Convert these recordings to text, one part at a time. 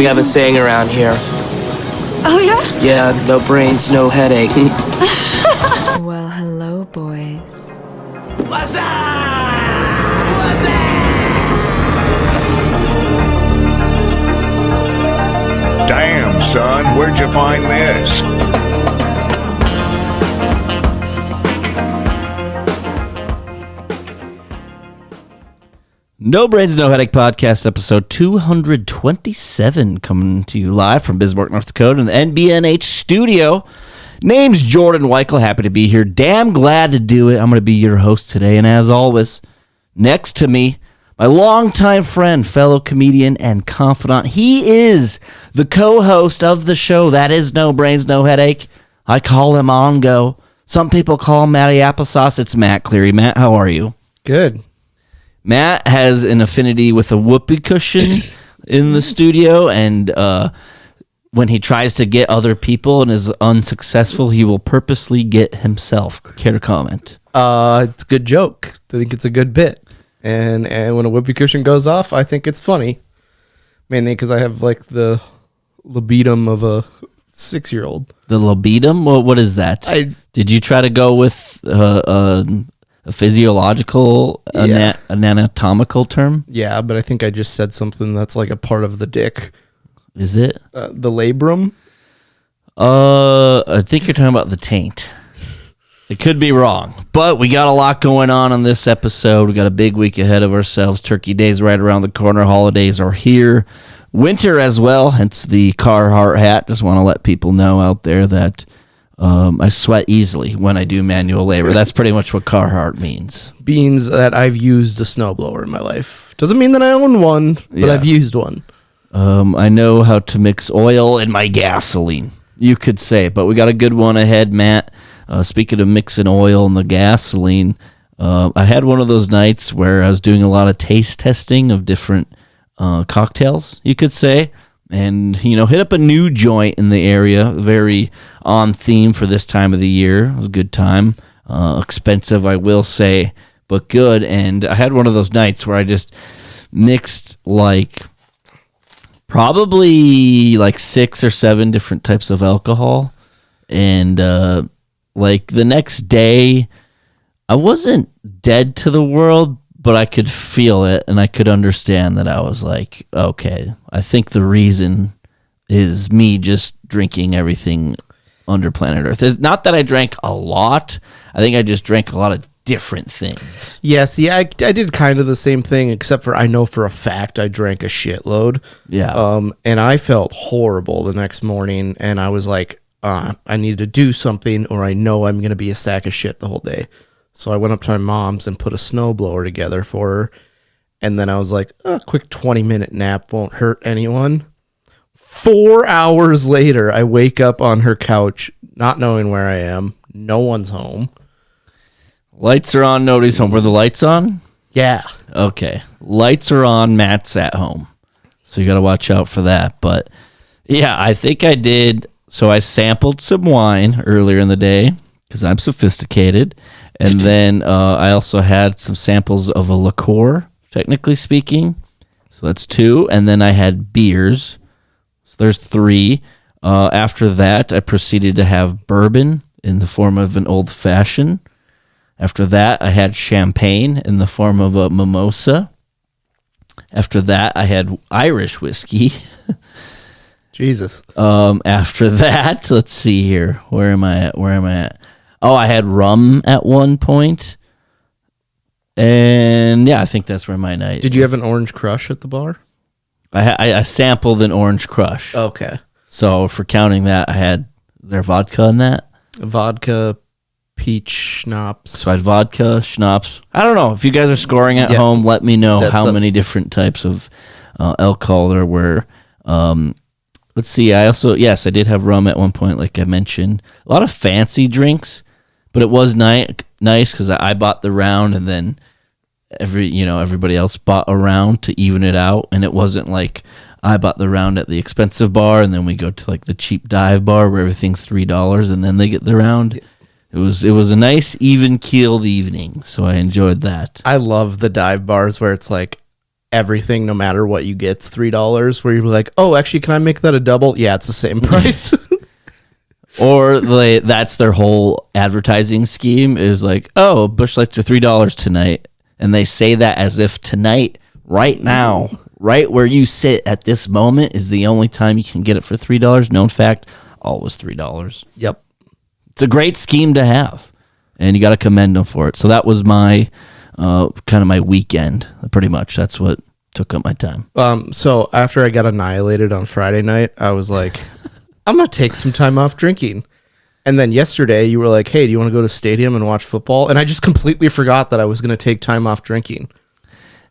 We have a saying around here. Oh, yeah? Yeah, no brains, no headache. Well, hello, boys. What's up? Damn, son, where'd you find this? No Brains, No Headache podcast, episode 227, coming to you live from Bismarck, North Dakota, in the NBNH studio. Name's Jordan Weichel. Happy to be here. Damn glad to do it. I'm going to be your host today. And as always, next to me, my longtime friend, fellow comedian, and confidant. He is the co-host of the show. That is No Brains, No Headache. I call him Ongo. Some people call him Matty Applesauce. It's Matt Cleary. Matt, how are you? Good. Matt has an affinity with a whoopee cushion in the studio, and when he tries to get other people and is unsuccessful, he will purposely get himself. Care to comment? It's a good joke. I think it's a good bit. And when a whoopee cushion goes off, I think it's funny. Mainly because I have like the libidum of a 6-year-old. The libidum? What is that? Did you try to go with a physiological, Yeah. an anatomical term? Yeah, but I think I just said something that's like a part of the dick. Is it? The labrum? I think you're talking about the taint. It could be wrong, but we got a lot going on this episode. We got a big week ahead of ourselves. Turkey Day's right around the corner. Holidays are here. Winter as well, hence the Carhartt hat. Just want to let people know out there that I sweat easily when I do manual labor. That's pretty much what Carhartt means. Means that I've used a snowblower in my life. Doesn't mean that I own one, but Yeah. I've used one. I know how to mix oil in my gasoline, you could say. But we got a good one ahead, Matt. Speaking of mixing oil in the gasoline, I had one of those nights where I was doing a lot of taste testing of different cocktails, you could say. And, hit up a new joint in the area, very on theme for this time of the year. It was a good time. Expensive, I will say, but good. And I had one of those nights where I just mixed probably 6 or 7 different types of alcohol. And the next day, I wasn't dead to the world, but I could feel it, and I could understand that I was like, okay, I think the reason is me just drinking everything under planet Earth. It's not that I drank a lot. I think I just drank a lot of different things. Yeah, see, I did kind of the same thing, except for I know for a fact I drank a shitload. Yeah. And I felt horrible the next morning, and I was like, I need to do something, or I know I'm going to be a sack of shit the whole day. So I went up to my mom's and put a snowblower together for her. And then I was like, a quick 20-minute nap won't hurt anyone. 4 hours later, I wake up on her couch, not knowing where I am. No one's home. Lights are on, nobody's home. Were the lights on? Yeah. Okay. Lights are on, Matt's at home. So you got to watch out for that. But yeah, I think I did. So I sampled some wine earlier in the day because I'm sophisticated. And then I also had some samples of a liqueur, technically speaking. So that's 2. And then I had beers. So there's 3. After that, I proceeded to have bourbon in the form of an old fashioned. After that, I had champagne in the form of a mimosa. After that, I had Irish whiskey. Jesus. After that, let's see here. Where am I at? Oh, I had rum at one point. And yeah, I think that's where my night. Did you have an Orange Crush at the bar? I sampled an Orange Crush. Okay. So for counting that, is there vodka in that? Vodka, peach schnapps. So I had vodka, schnapps. I don't know. If you guys are scoring at home, let me know how many different types of alcohol there were. Let's see. I did have rum at one point, like I mentioned. A lot of fancy drinks, but it was nice because I bought the round, and then everybody else bought a round to even it out, and it wasn't like I bought the round at the expensive bar, and then we go to like the cheap dive bar where everything's $3, and then they get the round. It was a nice even keeled evening, so I enjoyed that. I love the dive bars where it's like everything, no matter what you get's $3, where you're like, oh, actually, can I make that a double? Yeah, it's the same price. Or that's their whole advertising scheme is like, oh, Busch Lights are $3 tonight. And they say that as if tonight, right now, right where you sit at this moment is the only time you can get it for $3. No, in fact, always $3. Yep. It's a great scheme to have. And you got to commend them for it. So that was my kind of my weekend, pretty much. That's what took up my time. So after I got annihilated on Friday night, I was like, I'm going to take some time off drinking. And then yesterday you were like, hey, do you want to go to stadium and watch football? And I just completely forgot that I was going to take time off drinking.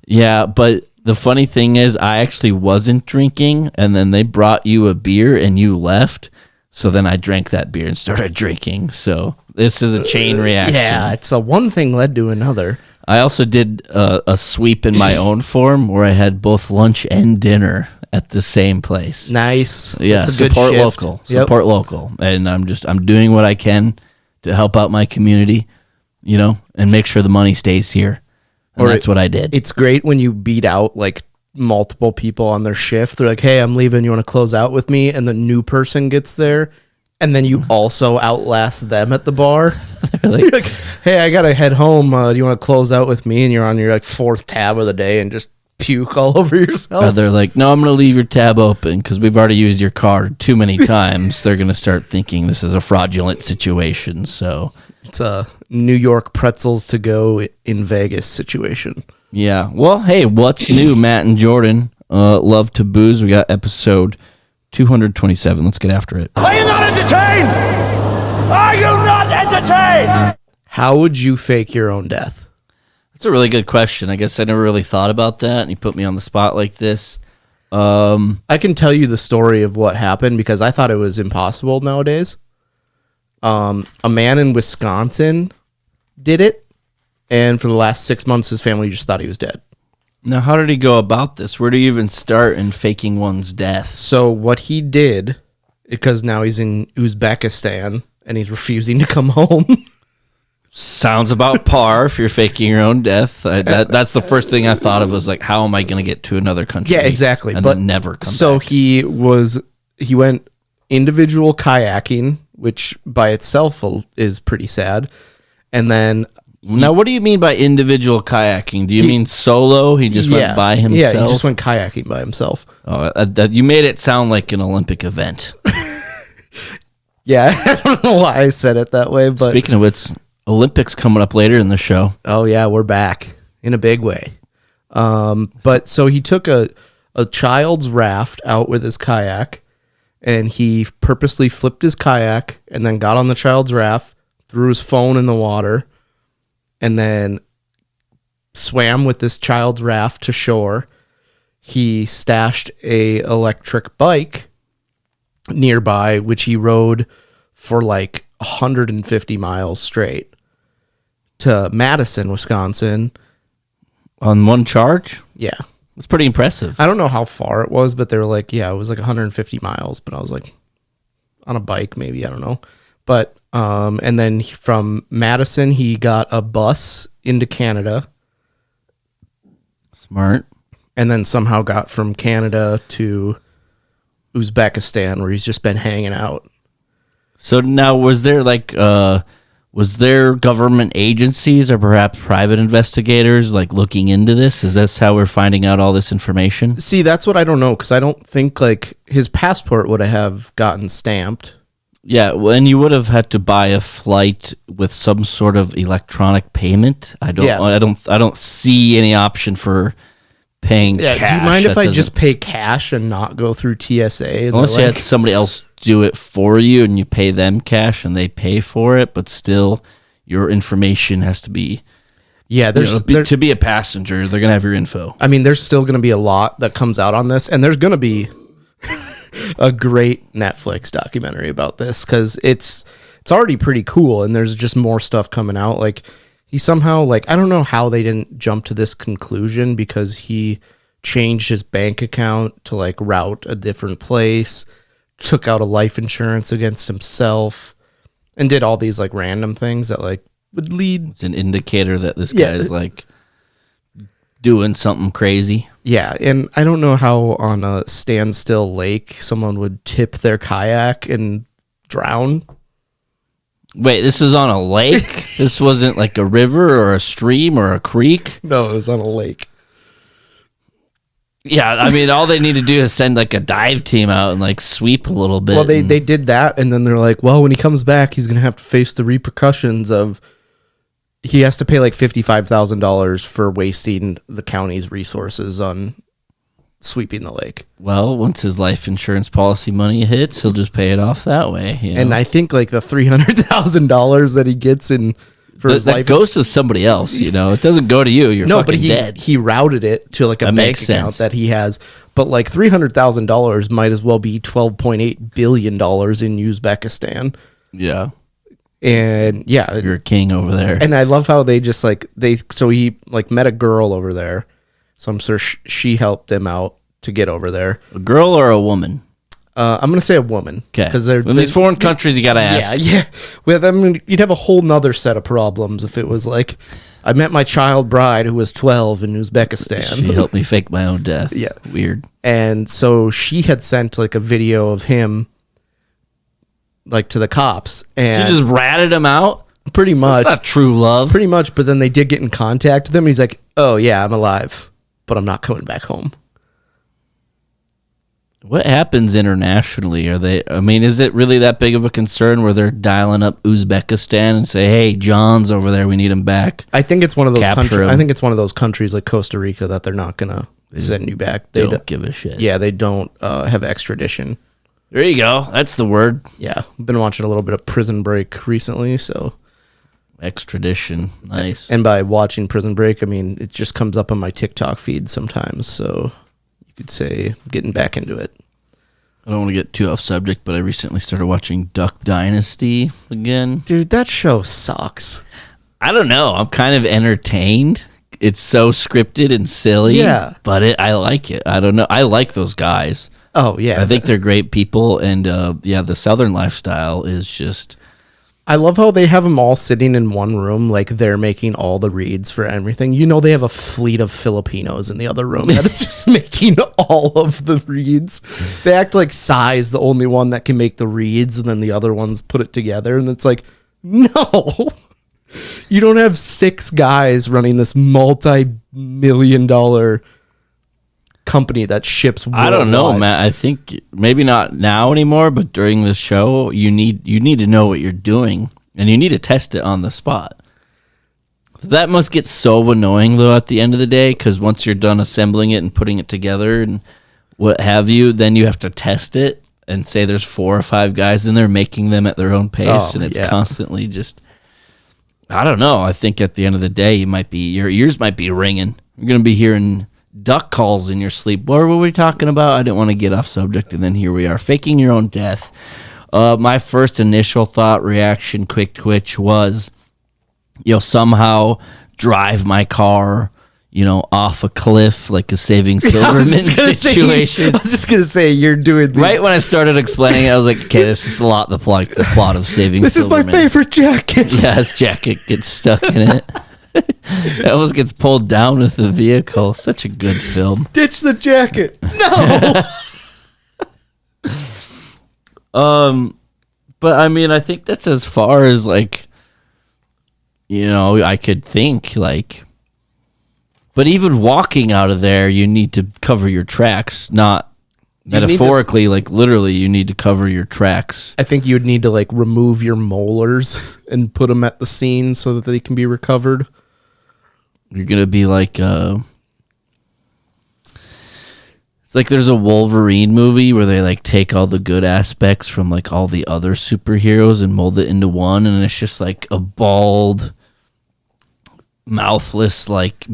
Yeah, but the funny thing is I actually wasn't drinking, and then they brought you a beer and you left. So then I drank that beer and started drinking. So this is a chain reaction. Yeah, it's a one thing led to another. I also did a sweep in my own form where I had both lunch and dinner at the same place. Nice. Yeah, That's a good support shift. local. Yep. Support local. And I'm doing what I can to help out my community, and make sure the money stays here. And that's what I did. It's great when you beat out like multiple people on their shift. They're like, hey, I'm leaving. You want to close out with me? And the new person gets there. And then you also outlast them at the bar. You're like, hey, I got to head home. Do you want to close out with me? And you're on your like fourth tab of the day and just puke all over yourself. They're like, no, I'm going to leave your tab open because we've already used your card too many times. They're going to start thinking this is a fraudulent situation. So it's a New York pretzels to go in Vegas situation. Yeah. Well, hey, what's new, Matt and Jordan? Love to booze. We got episode 227. Let's get after it. Are you not entertained? Are you not entertained? How would you fake your own death? That's a really good question. I guess I never really thought about that, and you put me on the spot like this. I can tell you the story of what happened because I thought it was impossible nowadays. A man in Wisconsin did it, and for the last 6 months, his family just thought he was dead. Now, how did he go about this? Where do you even start in faking one's death? So what he did, because now he's in Uzbekistan, and he's refusing to come home. Sounds about par if you're faking your own death. That's the first thing I thought of was like, how am I going to get to another country? Yeah, exactly. And but then never come so back. he went individual kayaking, which by itself is pretty sad. And then Now, what do you mean by individual kayaking? Do you mean solo? He just went by himself? Yeah, he just went kayaking by himself. Oh, you made it sound like an Olympic event. Yeah, I don't know why I said it that way, but Speaking of which, Olympics coming up later in the show. oh yeah, we're back in a big way. But so he took a child's raft out with his kayak, and he purposely flipped his kayak and then got on the child's raft, threw his phone in the water, and then swam with this child's raft to shore. He stashed a electric bike nearby, which he rode for like 150 miles straight to Madison, Wisconsin. On one charge? Yeah. That's pretty impressive. I don't know how far it was, but they were like, yeah, it was like 150 miles. But I was like, on a bike, maybe, I don't know. But, and then from Madison, he got a bus into Canada. Smart. And then somehow got from Canada to Uzbekistan, where he's just been hanging out. So now, was there government agencies or perhaps private investigators like looking into this? Is this how we're finding out all this information? See, that's what I don't know, because I don't think like his passport would have gotten stamped. Yeah, well, and you would have had to buy a flight with some sort of electronic payment. I don't see any option for paying cash. Do you mind if That I doesn't- just pay cash and not go through TSA? And Unless they're you like, had somebody else do it for you and you pay them cash and they pay for it, but still your information has to be, yeah, to be a passenger, they're going to have your info. I mean, there's still going to be a lot that comes out on this, and there's going to be a great Netflix documentary about this, because it's already pretty cool, and there's just more stuff coming out. Like, he somehow, like, I don't know how they didn't jump to this conclusion, because he changed his bank account to like route a different place, took out a life insurance against himself, and did all these like random things that like would lead. It's an indicator that this guy is like doing something crazy. Yeah, and I don't know how on a standstill lake someone would tip their kayak and drown. Wait, this is on a lake? This wasn't like a river or a stream or a creek? No, it was on a lake. Yeah, I mean, all they need to do is send like a dive team out and like sweep a little bit. Well, they did that, and then they're like, well, when he comes back, he's going to have to face the repercussions of he has to pay like $55,000 for wasting the county's resources on sweeping the lake. Well, once his life insurance policy money hits, he'll just pay it off that way. You know? And I think like the $300,000 that he gets in for his that life goes to somebody else. You know, it doesn't go to you. You're no, fucking but dead. he routed it to like a That bank makes account sense. that he has. But like $300,000 might as well be $12.8 billion in Uzbekistan. Yeah, And yeah, you're a king over there. and I love how they just like so he like met a girl over there. So I'm sure she helped him out to get over there. A girl or a woman? I'm gonna say a woman. Okay. Because they're in these foreign countries, you got to ask. Yeah. With I mean, you'd have a whole nother set of problems if it was like I met my child bride who was 12 in Uzbekistan. She helped me fake my own death. Yeah. Weird. And so she had sent like a video of him like to the cops, She and just ratted him out? pretty much, That's not true love. pretty much. But then they did get in contact with him. He's like, "Oh yeah, I'm alive, but I'm not coming back home." What happens internationally? Is it really that big of a concern where they're dialing up Uzbekistan and say, "Hey, John's over there. We need him back." I think it's one of those Capture countries. him. I think it's one of those countries like Costa Rica that they're not gonna send you back. They They don't give a shit. Yeah, they don't have extradition. There you go. That's the word. Yeah, I've been watching a little bit of Prison Break recently, so. Extradition. Nice. And by watching Prison Break, I mean it just comes up on my TikTok feed sometimes. So you could say getting back into it. I don't want to get too off subject, but I recently started watching Duck Dynasty again. Dude, that show sucks. I don't know. I'm kind of entertained. It's so scripted and silly. Yeah. But I like it. I don't know. I like those guys. Oh yeah, I think they're great people. And the Southern lifestyle is just... I love how they have them all sitting in one room, like they're making all the reads for everything. You know, they have a fleet of Filipinos in the other room that is just making all of the reads. They act like Sai's the only one that can make the reads, and then the other ones put it together. And it's like, no, you don't have 6 guys running this multi-million-dollar company that ships worldwide. I don't know, Matt. I think maybe not now anymore, but during the show, you need to know what you're doing, and you need to test it on the spot. That must get so annoying, though, at the end of the day, because once you're done assembling it and putting it together and what have you, then you have to test it and say there's 4 or 5 guys in there making them at their own pace, and it's constantly just... I don't know. I think at the end of the day, your ears might be ringing. You're going to be hearing duck calls in your sleep. What were we talking about? I didn't want to get off subject, and then here we are, faking your own death. My first initial thought reaction, quick twitch, was, somehow drive my car, off a cliff like a Saving Silverman situation. I was just gonna say you're doing the, Right when I started explaining it, I was like, okay, this is a lot the plot of Saving This Silverman. is my favorite jacket. Yeah, his jacket gets stuck in it. It almost gets pulled down with the vehicle. Such a good film. Ditch the jacket. No. But I mean, I think that's as far as I could think. But even walking out of there, you need to cover your tracks, not metaphorically, literally. You need to cover your tracks. I think you'd need to remove your molars and put them at the scene so that they can be recovered. You're gonna be it's like there's a Wolverine movie where they take all the good aspects from all the other superheroes and mold it into one, and it's just a bald, mouthless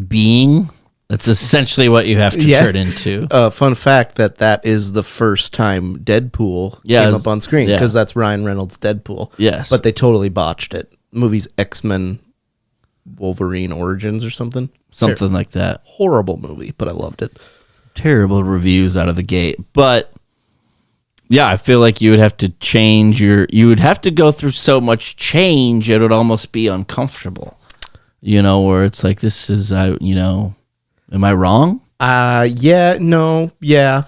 being. That's essentially what you have to turn into. Fun fact that is the first time Deadpool came up on screen, because that's Ryan Reynolds' Deadpool. Yes. But they totally botched it. The movie's X-Men Wolverine Origins or something. Something like that. Horrible movie, but I loved it. Terrible reviews out of the gate. But yeah, I feel like you would have to you would have to go through so much change, it would almost be uncomfortable. Where it's this is, Am I wrong? Yeah, no, yeah.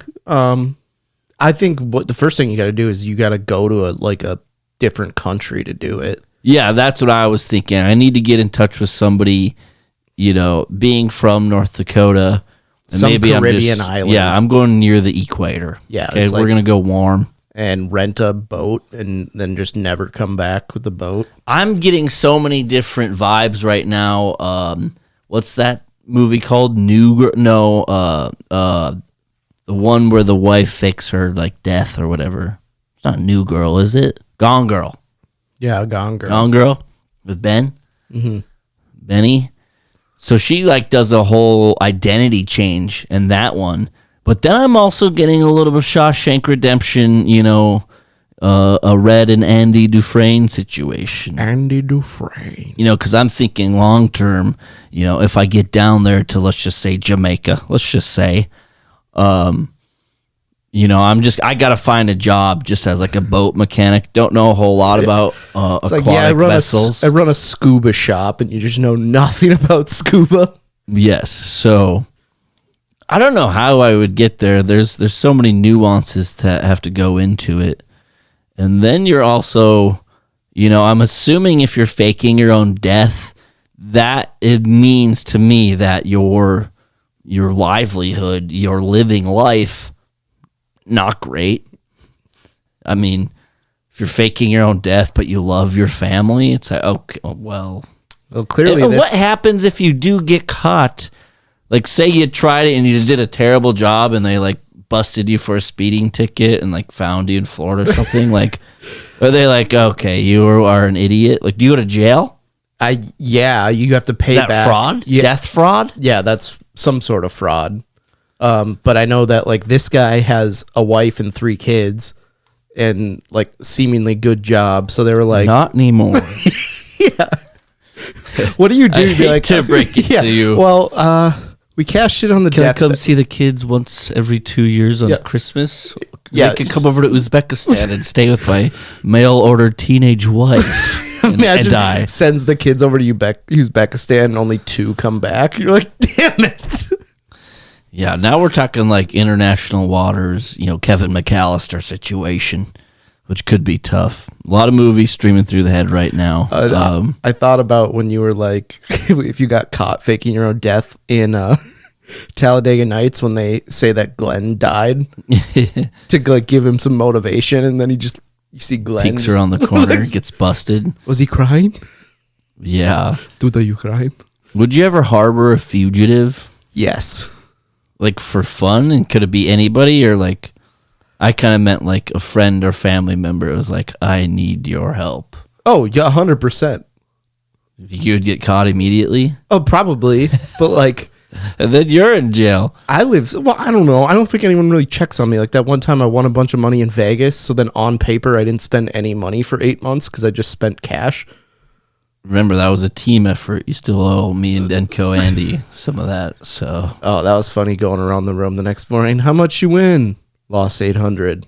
I think what the first thing you got to do is you got to go to a different country to do it. Yeah, that's what I was thinking. I need to get in touch with somebody, being from North Dakota. And Some maybe Caribbean island. Yeah, I'm going near the equator. Yeah, Okay, it's we're like- going to go warm. And rent a boat and then just never come back with the boat. I'm getting so many different vibes right now. What's that movie called? The one where the wife fakes her like death or whatever. It's not New Girl, is it? Gone Girl. Yeah, Gone Girl. Gone Girl with Ben. Mm-hmm. Benny. So she like does a whole identity change in that one. But then I'm also getting a little bit of Shawshank Redemption, a Red and Andy Dufresne situation. Andy Dufresne. Because I'm thinking long term, if I get down there to, let's just say, Jamaica, let's just say, I got to find a job just as like a boat mechanic. Don't know a whole lot about It's aquatic like, yeah, vessels. I run a scuba shop and you just know nothing about scuba. Yes. So I don't know how I would get there. There's so many nuances to have to go into it. And then you're also, I'm assuming if you're faking your own death, that it means to me that your livelihood, your living life, not great. I mean, if you're faking your own death but you love your family, it's like, okay, well. Well, clearly And this, what happens if you do get caught? Like, say you tried it and you just did a terrible job and they, like, busted you for a speeding ticket and, like, found you in Florida or something? Like, are they like, okay, you are an idiot? Like, do you go to jail? you have to pay That back. fraud? Yeah, Death fraud? yeah, that's some sort of fraud. But I know that, like, this guy has a wife and 3 kids and, like, seemingly good job. So they were like, Not anymore. what do you do? I Be hate like, to break it to you. Well, we cashed it on the Can I death. come see the kids once every 2 years on Yeah. Christmas? Yeah. I can come over to Uzbekistan and stay with my mail-order teenage wife and Imagine die. sends the kids over to Uzbekistan and only 2 come back. You're like, damn it. Yeah, now we're talking like international waters, Kevin McAllister situation, which could be tough. A lot of movies streaming through the head right now. I thought about when you were like, if you got caught faking your own death in Talladega Nights when they say that Glenn died to like give him some motivation, and then you see Glenn Peeks just- around the corner, gets busted. Was he crying? Yeah. Dude, are you crying? Would you ever harbor a fugitive, Yes. like for fun? And could it be anybody, or like, I kind of meant like a friend or family member. It was like, I need your help. Oh yeah, 100%. You would get caught immediately, Oh, probably, but like. and then you're in jail. I don't know. I don't think anyone really checks on me. Like that one time I won a bunch of money in Vegas. So then on paper, I didn't spend any money for 8 months because I just spent cash. Remember, that was a team effort. You still owe me and Denko Andy some of that. So Oh, that was funny going around the room the next morning. How much you win? Lost 800.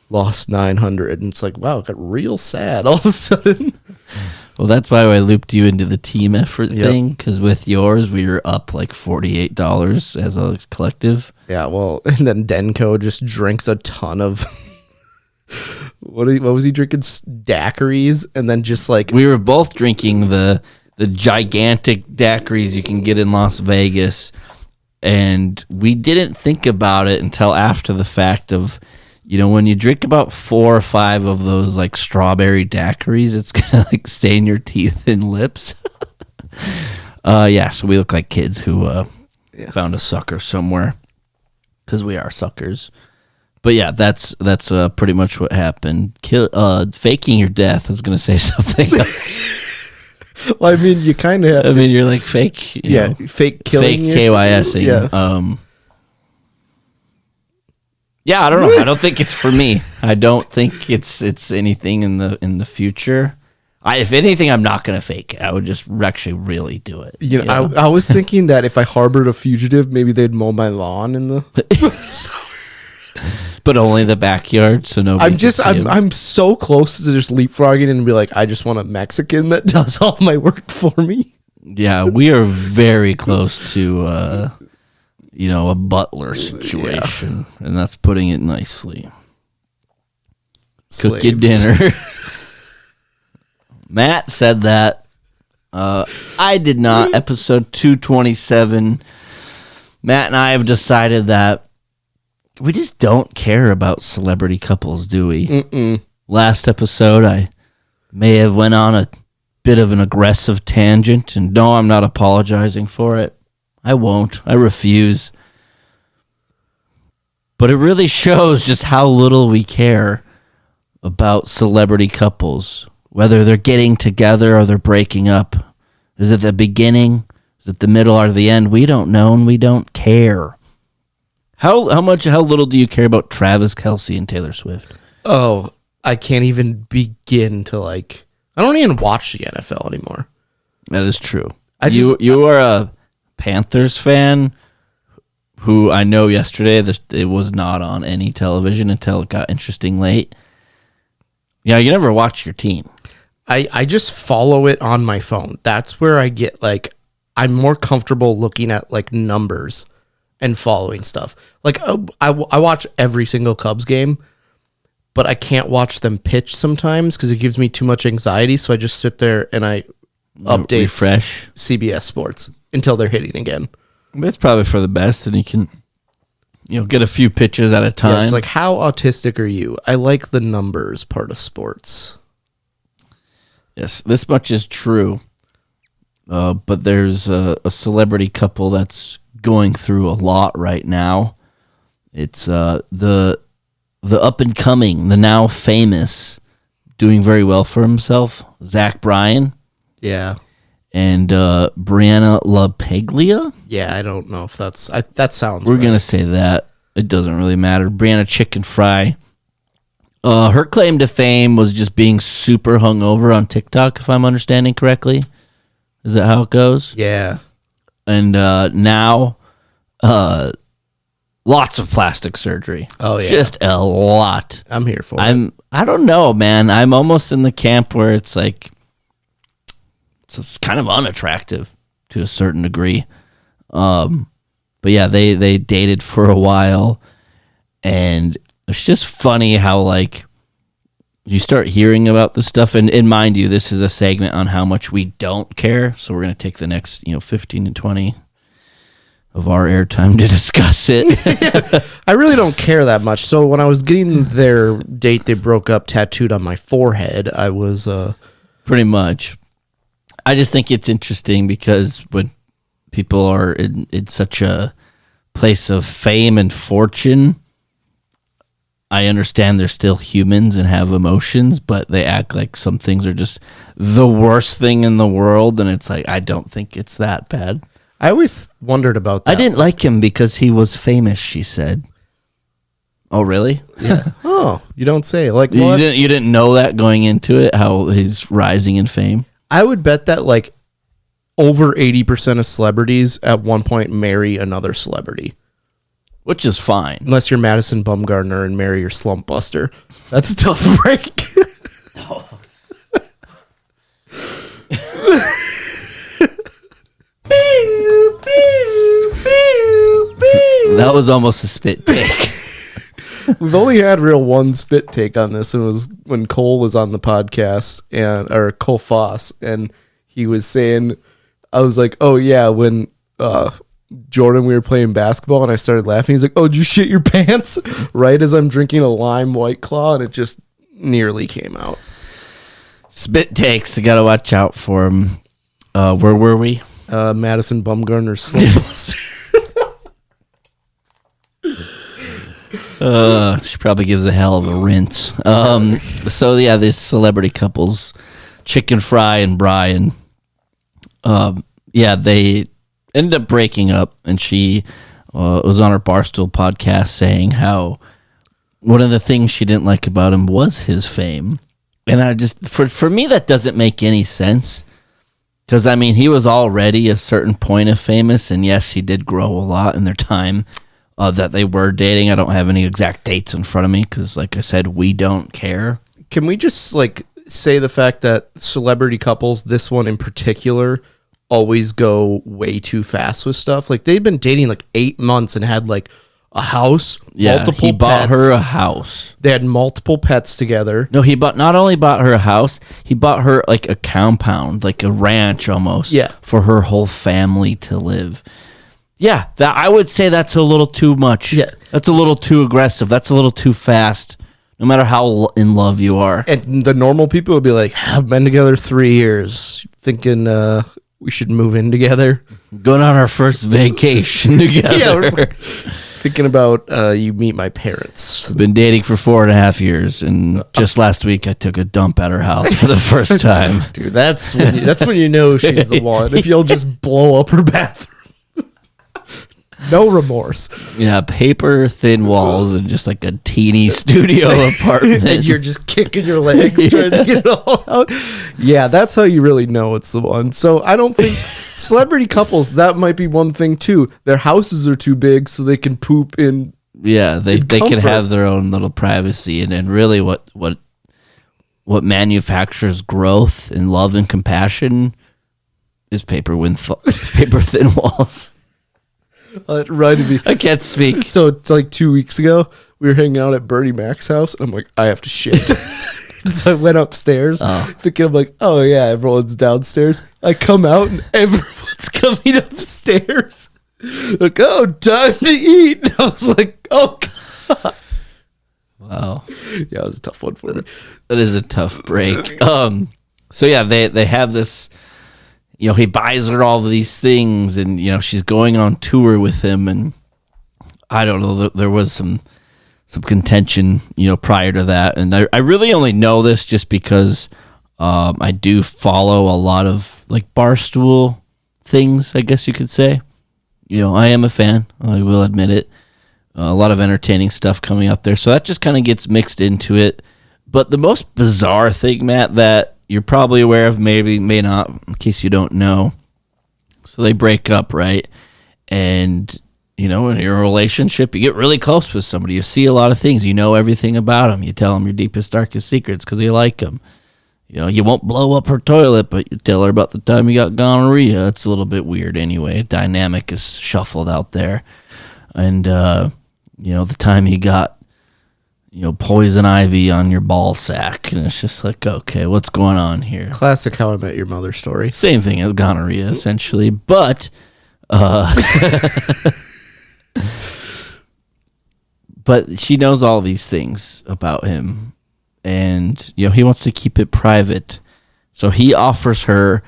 Lost 900. And it's like, wow, it got real sad all of a sudden. well, that's why I looped you into the team effort Yep. thing, because with yours, we were up like $48 as a collective. Yeah, well, and then Denko just drinks a ton of what was he drinking? Daiquiris, and then just like We were both drinking the gigantic daiquiris you can get in Las Vegas, and we didn't think about it until after the fact of, when you drink about 4 or 5 of those like strawberry daiquiris, it's gonna like stain your teeth and lips. So we look like kids who found a sucker somewhere, because we are suckers. But yeah, that's pretty much what happened. Faking your death. I was gonna say something. well, I mean, you kind of have I to, mean, you're like fake. yeah, fake killing fake yourself. KYSing. Yeah. Yeah, I don't know. I don't think it's for me. I don't think it's anything in the future. If anything, I'm not gonna fake it. I would just actually really do it. You know, I was thinking that if I harbored a fugitive, maybe they'd mow my lawn in the. But only the backyard, so nobody. I'm so close to just leapfrogging and be like, I just want a Mexican that does all my work for me. Yeah, we are very close to a butler situation, and that's putting it nicely. Cook your Slaves. dinner. Matt said that. I did not. Episode 227. Matt and I have decided that we just don't care about celebrity couples, do we? Mm-mm. Last episode, I may have went on a bit of an aggressive tangent, and no, I'm not apologizing for it. I won't. I refuse. But it really shows just how little we care about celebrity couples, whether they're getting together or they're breaking up. Is it the beginning? Is it the middle or the end? We don't know, and we don't care. How little do you care about Travis Kelce and Taylor Swift? Oh, I can't even begin to I don't even watch the NFL anymore. That is true. You are a Panthers fan who I know yesterday that it was not on any television until it got interesting late. Yeah, you never watch your team. I just follow it on my phone. That's where I get I'm more comfortable looking at numbers and following stuff. I watch every single Cubs game, but I can't watch them pitch sometimes because it gives me too much anxiety. So I just sit there and I update Refresh CBS Sports until they're hitting again. It's probably for the best, and you can get a few pitches at a time. Yeah, it's how autistic are you? I like the numbers part of sports. Yes, this much is true. But there's a celebrity couple that's going through a lot right now. It's the up and coming, the now famous, doing very well for himself, Zach Bryan. Yeah. And Brianna LaPaglia. Yeah, I don't know if that sounds. We're right. gonna say that. It doesn't really matter. Brianna Chicken Fry. Her claim to fame was just being super hungover on TikTok, if I'm understanding correctly. Is that how it goes? Yeah. And now, lots of plastic surgery. Oh yeah, just a lot. I'm here for it. I don't know, man. I'm almost in the camp where it's it's kind of unattractive to a certain degree. But yeah, they dated for a while, and it's just funny how you start hearing about this stuff, and mind you, this is a segment on how much we don't care. So we're gonna take the next 15 to 20 of our airtime to discuss it. I really don't care that much. So when I was getting their date they broke up tattooed on my forehead, I was pretty much. I just think it's interesting because when people are in such a place of fame and fortune, I understand they're still humans and have emotions, but they act like some things are just the worst thing in the world, and it's I don't think it's that bad. I always wondered about that. I didn't like him because he was famous, she said. Oh, really? Yeah. Oh, you don't say. You didn't know that going into it, how he's rising in fame? I would bet that over 80% of celebrities at one point marry another celebrity. Which is fine. Unless you're Madison Bumgarner and marry your slump buster. That's a tough break. That was almost a spit take. We've only had one spit take on this, and it was when Cole was on the podcast, or Cole Foss, and he was saying, I was like, oh yeah, when Jordan, we were playing basketball, and I started laughing. He's like, oh, did you shit your pants? Right as I'm drinking a lime White Claw, and it just nearly came out. Spit takes, you gotta watch out for him. Where were we? Madison Bumgarner's slump buster. She probably gives a hell of a rinse. So yeah, these celebrity couples, Chicken Fry and Brian. Yeah, they ended up breaking up, and she was on her Barstool podcast saying how one of the things she didn't like about him was his fame. And I just, for me, that doesn't make any sense. Because, I mean, he was already a certain point of famous, and yes, he did grow a lot in their time that they were dating. I don't have any exact dates in front of me because, like I said, we don't care. Can we just say the fact that celebrity couples, this one in particular, always go way too fast with stuff. Like they'd been dating like 8 months and had like a house, multiple he bought pets. her a house. They had multiple pets together. No, he not only bought her a house, he bought her like a compound, like a ranch almost. Yeah. For her whole family to live. Yeah, that I would say that's a little too much. Yeah. That's a little too aggressive. That's a little too fast. No matter how in love you are. And the normal people would be like, I've been together 3 years, thinking we should move in together. Going on our first vacation together. Yeah, we're just like, thinking about you meet my parents. Been dating for 4.5 years, and just last week I took a dump at her house for the first time. Dude, that's when you know she's the one. If you'll just blow up her bathroom. No remorse. Yeah, paper thin walls and just like a teeny studio apartment. And you're just kicking your legs trying to get it all out. Yeah, that's how you really know it's the one. So I don't think celebrity couples, that might be one thing too. Their houses are too big so they can poop in. Yeah, they can comfort. have their own little privacy, and really what manufactures growth and love and compassion is paper thin walls. Reminded me. I can't speak. So it's like 2 weeks ago, we were hanging out at Bernie Mac's house, and I'm like, I have to shit. So I went upstairs, thinking I'm like, oh yeah, everyone's downstairs. I come out and everyone's coming upstairs. Like, oh, time to eat. And I was like, oh God. Wow. Yeah, it was a tough one for me. That is a tough break. So yeah, they have this, you know, he buys her all of these things, and you know, she's going on tour with him, and I don't know, there was some contention, you know, prior to that, and I really only know this just because I do follow a lot of like Barstool things, I guess you could say. You know, I am a fan, I will admit it. A lot of entertaining stuff coming out there, so that just kind of gets mixed into it. But the most bizarre thing, Matt, that you're probably aware of, maybe, may not, in case you don't know. So they break up, right? And, you know, in your relationship, you get really close with somebody. You see a lot of things. You know everything about them. You tell them your deepest, darkest secrets because you like them. You know, you won't blow up her toilet, but you tell her about the time you got gonorrhea. It's a little bit weird anyway. Dynamic is shuffled out there. And, you know, the time you got, you know, poison ivy on your ball sack, and it's just like, okay, what's going on here? Classic How I Met Your Mother story. Same thing as gonorrhea, essentially, but but she knows all these things about him, and you know, he wants to keep it private, so he offers her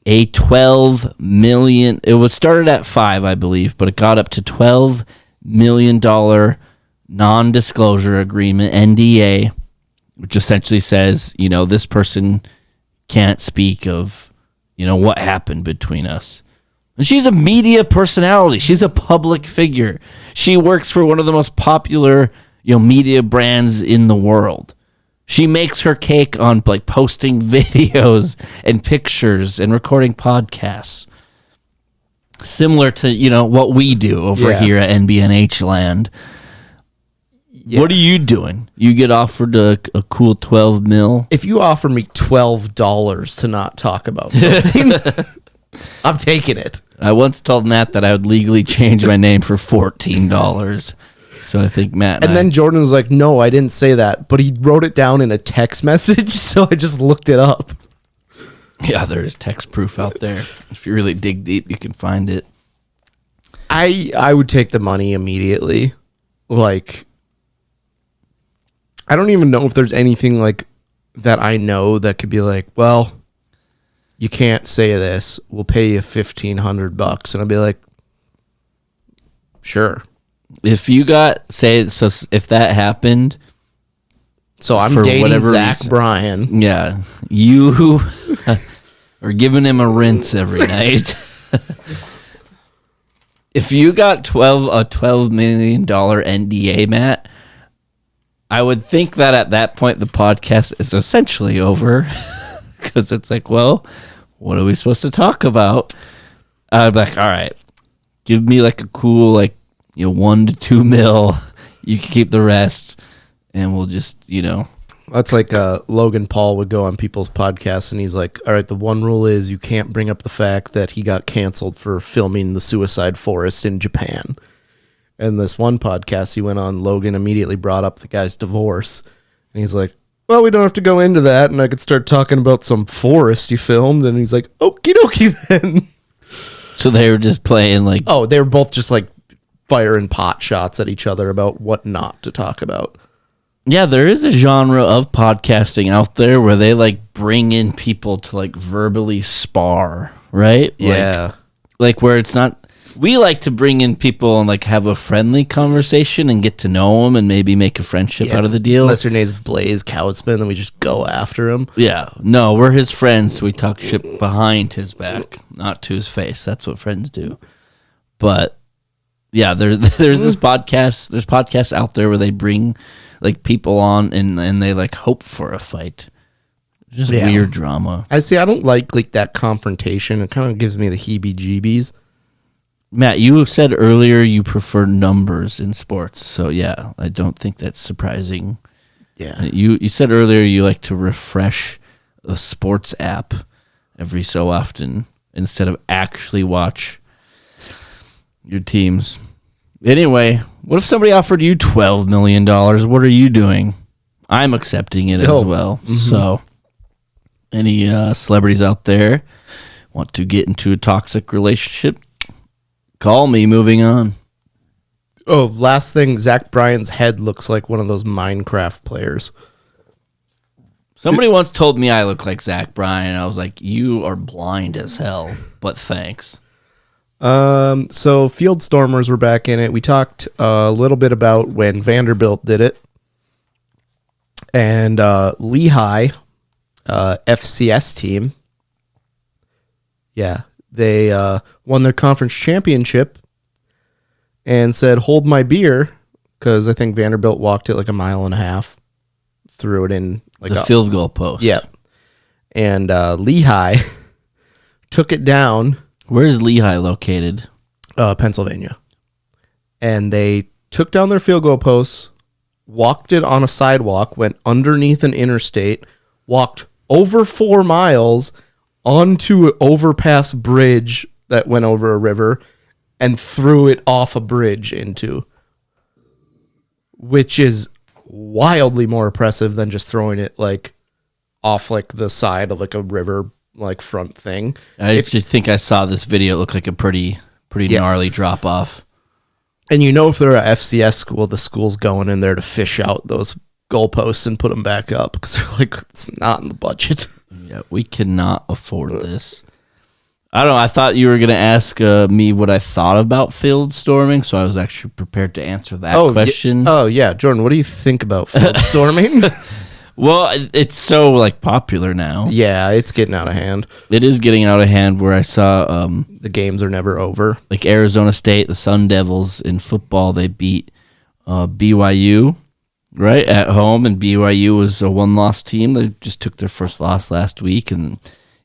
a $12 million. It was started at 5, I believe, but it got up to $12 million non-disclosure agreement, NDA, which essentially says, you know, this person can't speak of, you know, what happened between us. And she's a media personality. She's a public figure. She works for one of the most popular, you know, media brands in the world. She makes her cake on like posting videos and pictures and recording podcasts. Similar to, you know, what we do over here at NBNH land. Yeah. What are you doing? You get offered a cool 12 mil? If you offer me $12 to not talk about something, I'm taking it. I once told Matt that I would legally change my name for $14. So I think Matt and then Jordan was like, no, I didn't say that. But he wrote it down in a text message, so I just looked it up. Yeah, there's text proof out there. If you really dig deep, you can find it. I would take the money immediately. Like, I don't even know if there's anything like that I know that could be like, well, you can't say this. We'll pay you $1,500, and I'd be like, sure. If you got if that happened, so I'm for dating whatever Zach reason, Bryan. Yeah, you are giving him a rinse every night. If you got a $12 million NDA, Matt, I would think that at that point the podcast is essentially over, because it's like, well, what are we supposed to talk about? I'd be like, all right, give me like a cool, like, you know, $1 to $2 mil. You can keep the rest, and we'll just, you know, That's like Logan Paul would go on people's podcasts and he's like, all right, the one rule is you can't bring up the fact that he got canceled for filming the Suicide Forest in Japan. And this one podcast he went on, Logan immediately brought up the guy's divorce. And he's like, well, we don't have to go into that. And I could start talking about some forest you filmed. And he's like, okie dokie then. So they were just playing like, Oh, they were both just like firing pot shots at each other about what not to talk about. yeah, there is a genre of podcasting out there where they like bring in people to like verbally spar, right? Like where it's not. We like to bring in people and like have a friendly conversation and get to know them and maybe make a friendship out of the deal. Unless your name's Blaze Couchman, then we just go after him. Yeah, no, we're his friends. So we talk shit behind his back, not to his face. That's what friends do. But yeah, there's this podcast. There's podcasts out there where they bring like people on and they like hope for a fight. Just weird drama. I don't like that confrontation. It kind of gives me the heebie-jeebies. Matt, you said earlier you prefer numbers in sports, so yeah, I don't think that's surprising. Yeah. You said earlier you like to refresh a sports app every so often instead of actually watch your teams. Anyway, what if somebody offered you $12 million? What are you doing? I'm accepting it as well. Mm-hmm. So, any celebrities out there want to get into a toxic relationship? Call me. Moving on. Oh, last thing, Zach Bryan's head looks like one of those Minecraft players. Somebody once told me I look like Zach Bryan. I was like, you are blind as hell, but thanks. So Field Stormers were back in it. We talked a little bit about when Vanderbilt did it. And Lehigh, FCS team. Yeah. They won their conference championship and said, hold my beer, because I think Vanderbilt walked it like a mile and a half, threw it in like the field goal post. Yeah. And Lehigh took it down. Where's Lehigh located? Pennsylvania. And they took down their field goal posts, walked it on a sidewalk, went underneath an interstate, walked over 4 miles onto an overpass bridge that went over a river and threw it off a bridge into, which is wildly more impressive than just throwing it like off like the side of like a river like front thing. I think I saw this video. It looked like a pretty gnarly drop off. And you know, if they're a FCS school, the school's going in there to fish out those goalposts and put them back up because they're like, it's not in the budget. Yeah, we cannot afford this. I don't know. I thought you were going to ask me what I thought about field storming, so I was actually prepared to answer that question. Yeah, Jordan, what do you think about field storming? Well, it's so like popular now. Yeah, it's getting out of hand. It is getting out of hand. Where I saw the games are never over. Like Arizona State, the Sun Devils in football, they beat BYU. Right, at home, and BYU was a one-loss team. They just took their first loss last week, and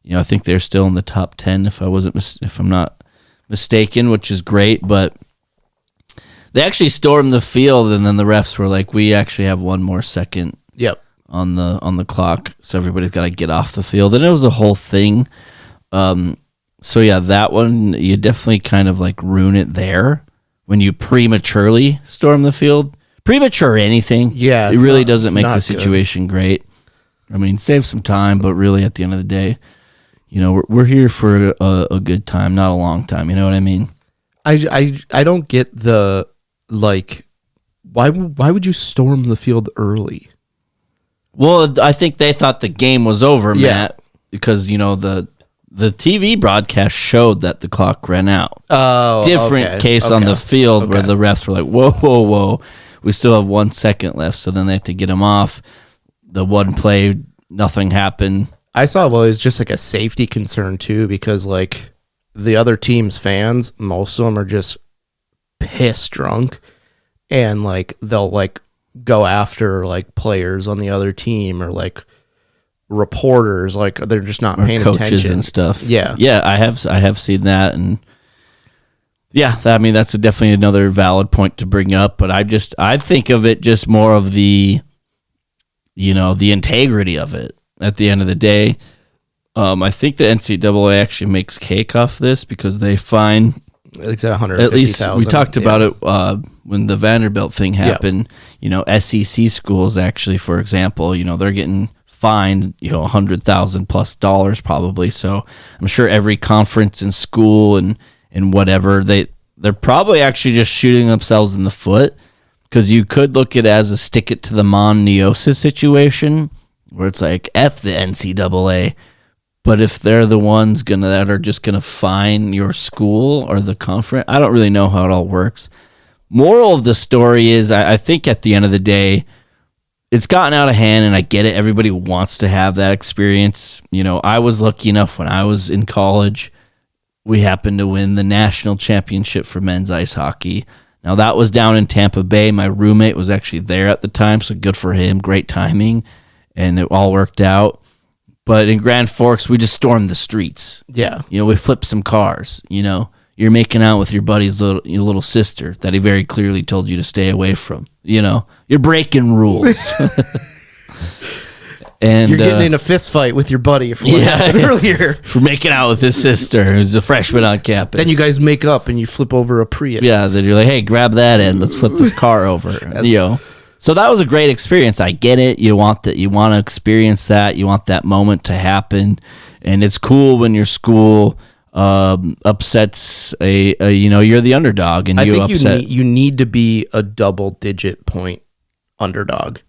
I think they're still in the top 10 if I'm not mistaken, which is great. But they actually stormed the field, and then the refs were like, "We actually have one more second on the clock, so everybody's got to get off the field." And it was a whole thing. So yeah, that one you definitely kind of like ruin it there when you prematurely storm the field. Premature anything, it really doesn't make the situation great. I mean, save some time, but really, at the end of the day, we're here for a good time, not a long time. You know what I mean? I don't get the like. Why would you storm the field early? Well, I think they thought the game was over, Matt, because the TV broadcast showed that the clock ran out. Oh, different case on the field where the refs were like, whoa. We still have 1 second left, so then they have to get him off. The one play, nothing happened. I saw, it's just like a safety concern too, because like the other team's fans, most of them are just piss drunk, and like they'll like go after like players on the other team or like reporters, like they're just not paying coaches attention and stuff. Yeah, I have seen that, and yeah, that's definitely another valid point to bring up. But I think of it just more of the the integrity of it at the end of the day. I think the NCAA actually makes cake off this because they fine It's 150,000. at least we talked about it when the Vanderbilt thing happened. SEC schools actually, for example, they're getting fined $100,000+ probably. So I'm sure every conference and school and whatever they're probably actually just shooting themselves in the foot, because you could look at it as a stick it to the Mon Neosis situation where it's like F the NCAA. But if they're the ones that are just gonna fine your school or the conference, I don't really know how it all works. Moral of the story is, I think at the end of the day, it's gotten out of hand, and I get it. Everybody wants to have that experience. I was lucky enough when I was in college, we happened to win the national championship for men's ice hockey. Now that was down in Tampa Bay. My roommate was actually there at the time, so good for him. Great timing, and it all worked out. But in Grand Forks, we just stormed the streets. Yeah. We flipped some cars. You're making out with your buddy's your little sister that he very clearly told you to stay away from. You're breaking rules. And you're getting in a fist fight with your buddy for what happened earlier. For making out with his sister, who's a freshman on campus. Then you guys make up and you flip over a Prius. Yeah, then you're like, hey, grab that end. Let's flip this car over. So that was a great experience. I get it. You want that. You want to experience that. You want that moment to happen, and it's cool when your school upsets you're the underdog, and I think you need to be a double-digit point underdog.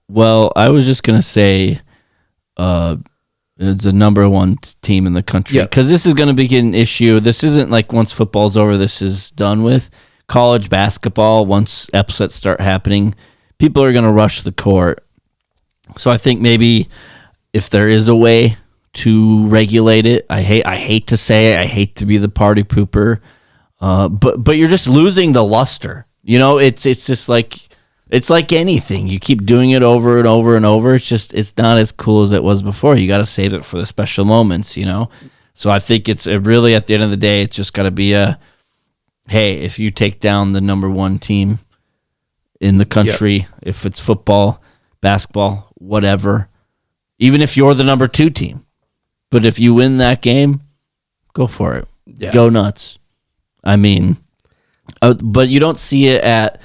Well, I was just gonna say, it's the number one team in the country, because this is gonna be an issue. This isn't like once football's over, this is done with. College basketball, once upsets start happening, people are gonna rush the court. So I think maybe if there is a way to regulate it, I hate to say it, I hate to be the party pooper, but you're just losing the luster. It's just like. It's like anything. You keep doing it over and over and over. It's not as cool as it was before. You got to save it for the special moments, So I think it's really, at the end of the day, it's just got to be hey, if you take down the number one team in the country, if it's football, basketball, whatever, even if you're the number two team, but if you win that game, go for it. Yeah. Go nuts. I mean, but you don't see it at...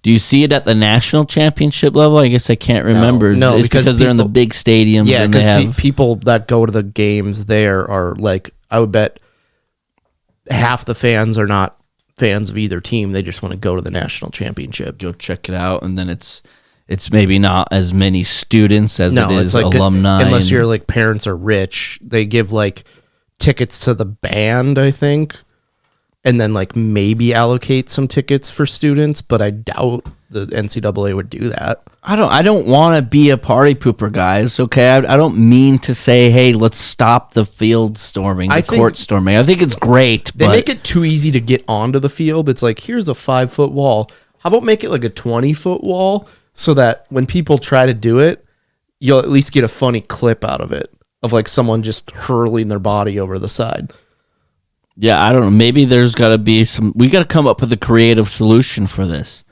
Do you see it at the national championship level? I guess I can't remember. No, it's because they're in the big stadiums. Yeah, because people that go to the games there are like, I would bet half the fans are not fans of either team. They just want to go to the national championship. Go check it out, and then it's maybe not as many students as it is like alumni. Unless your like parents are rich, they give like tickets to the band, I think. And then, like, maybe allocate some tickets for students, but I doubt the NCAA would do that. I don't want to be a party pooper, guys. Okay, I don't mean to say, hey, let's stop the field storming, court storming. I think it's great. They make it too easy to get onto the field. It's like, here's a 5-foot wall. How about make it like a 20-foot wall so that when people try to do it, you'll at least get a funny clip out of it, of like someone just hurling their body over the side. Yeah, I don't know. Maybe there's got to be we got to come up with a creative solution for this.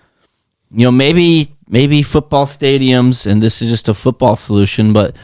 Maybe football stadiums, and this is just a football solution, but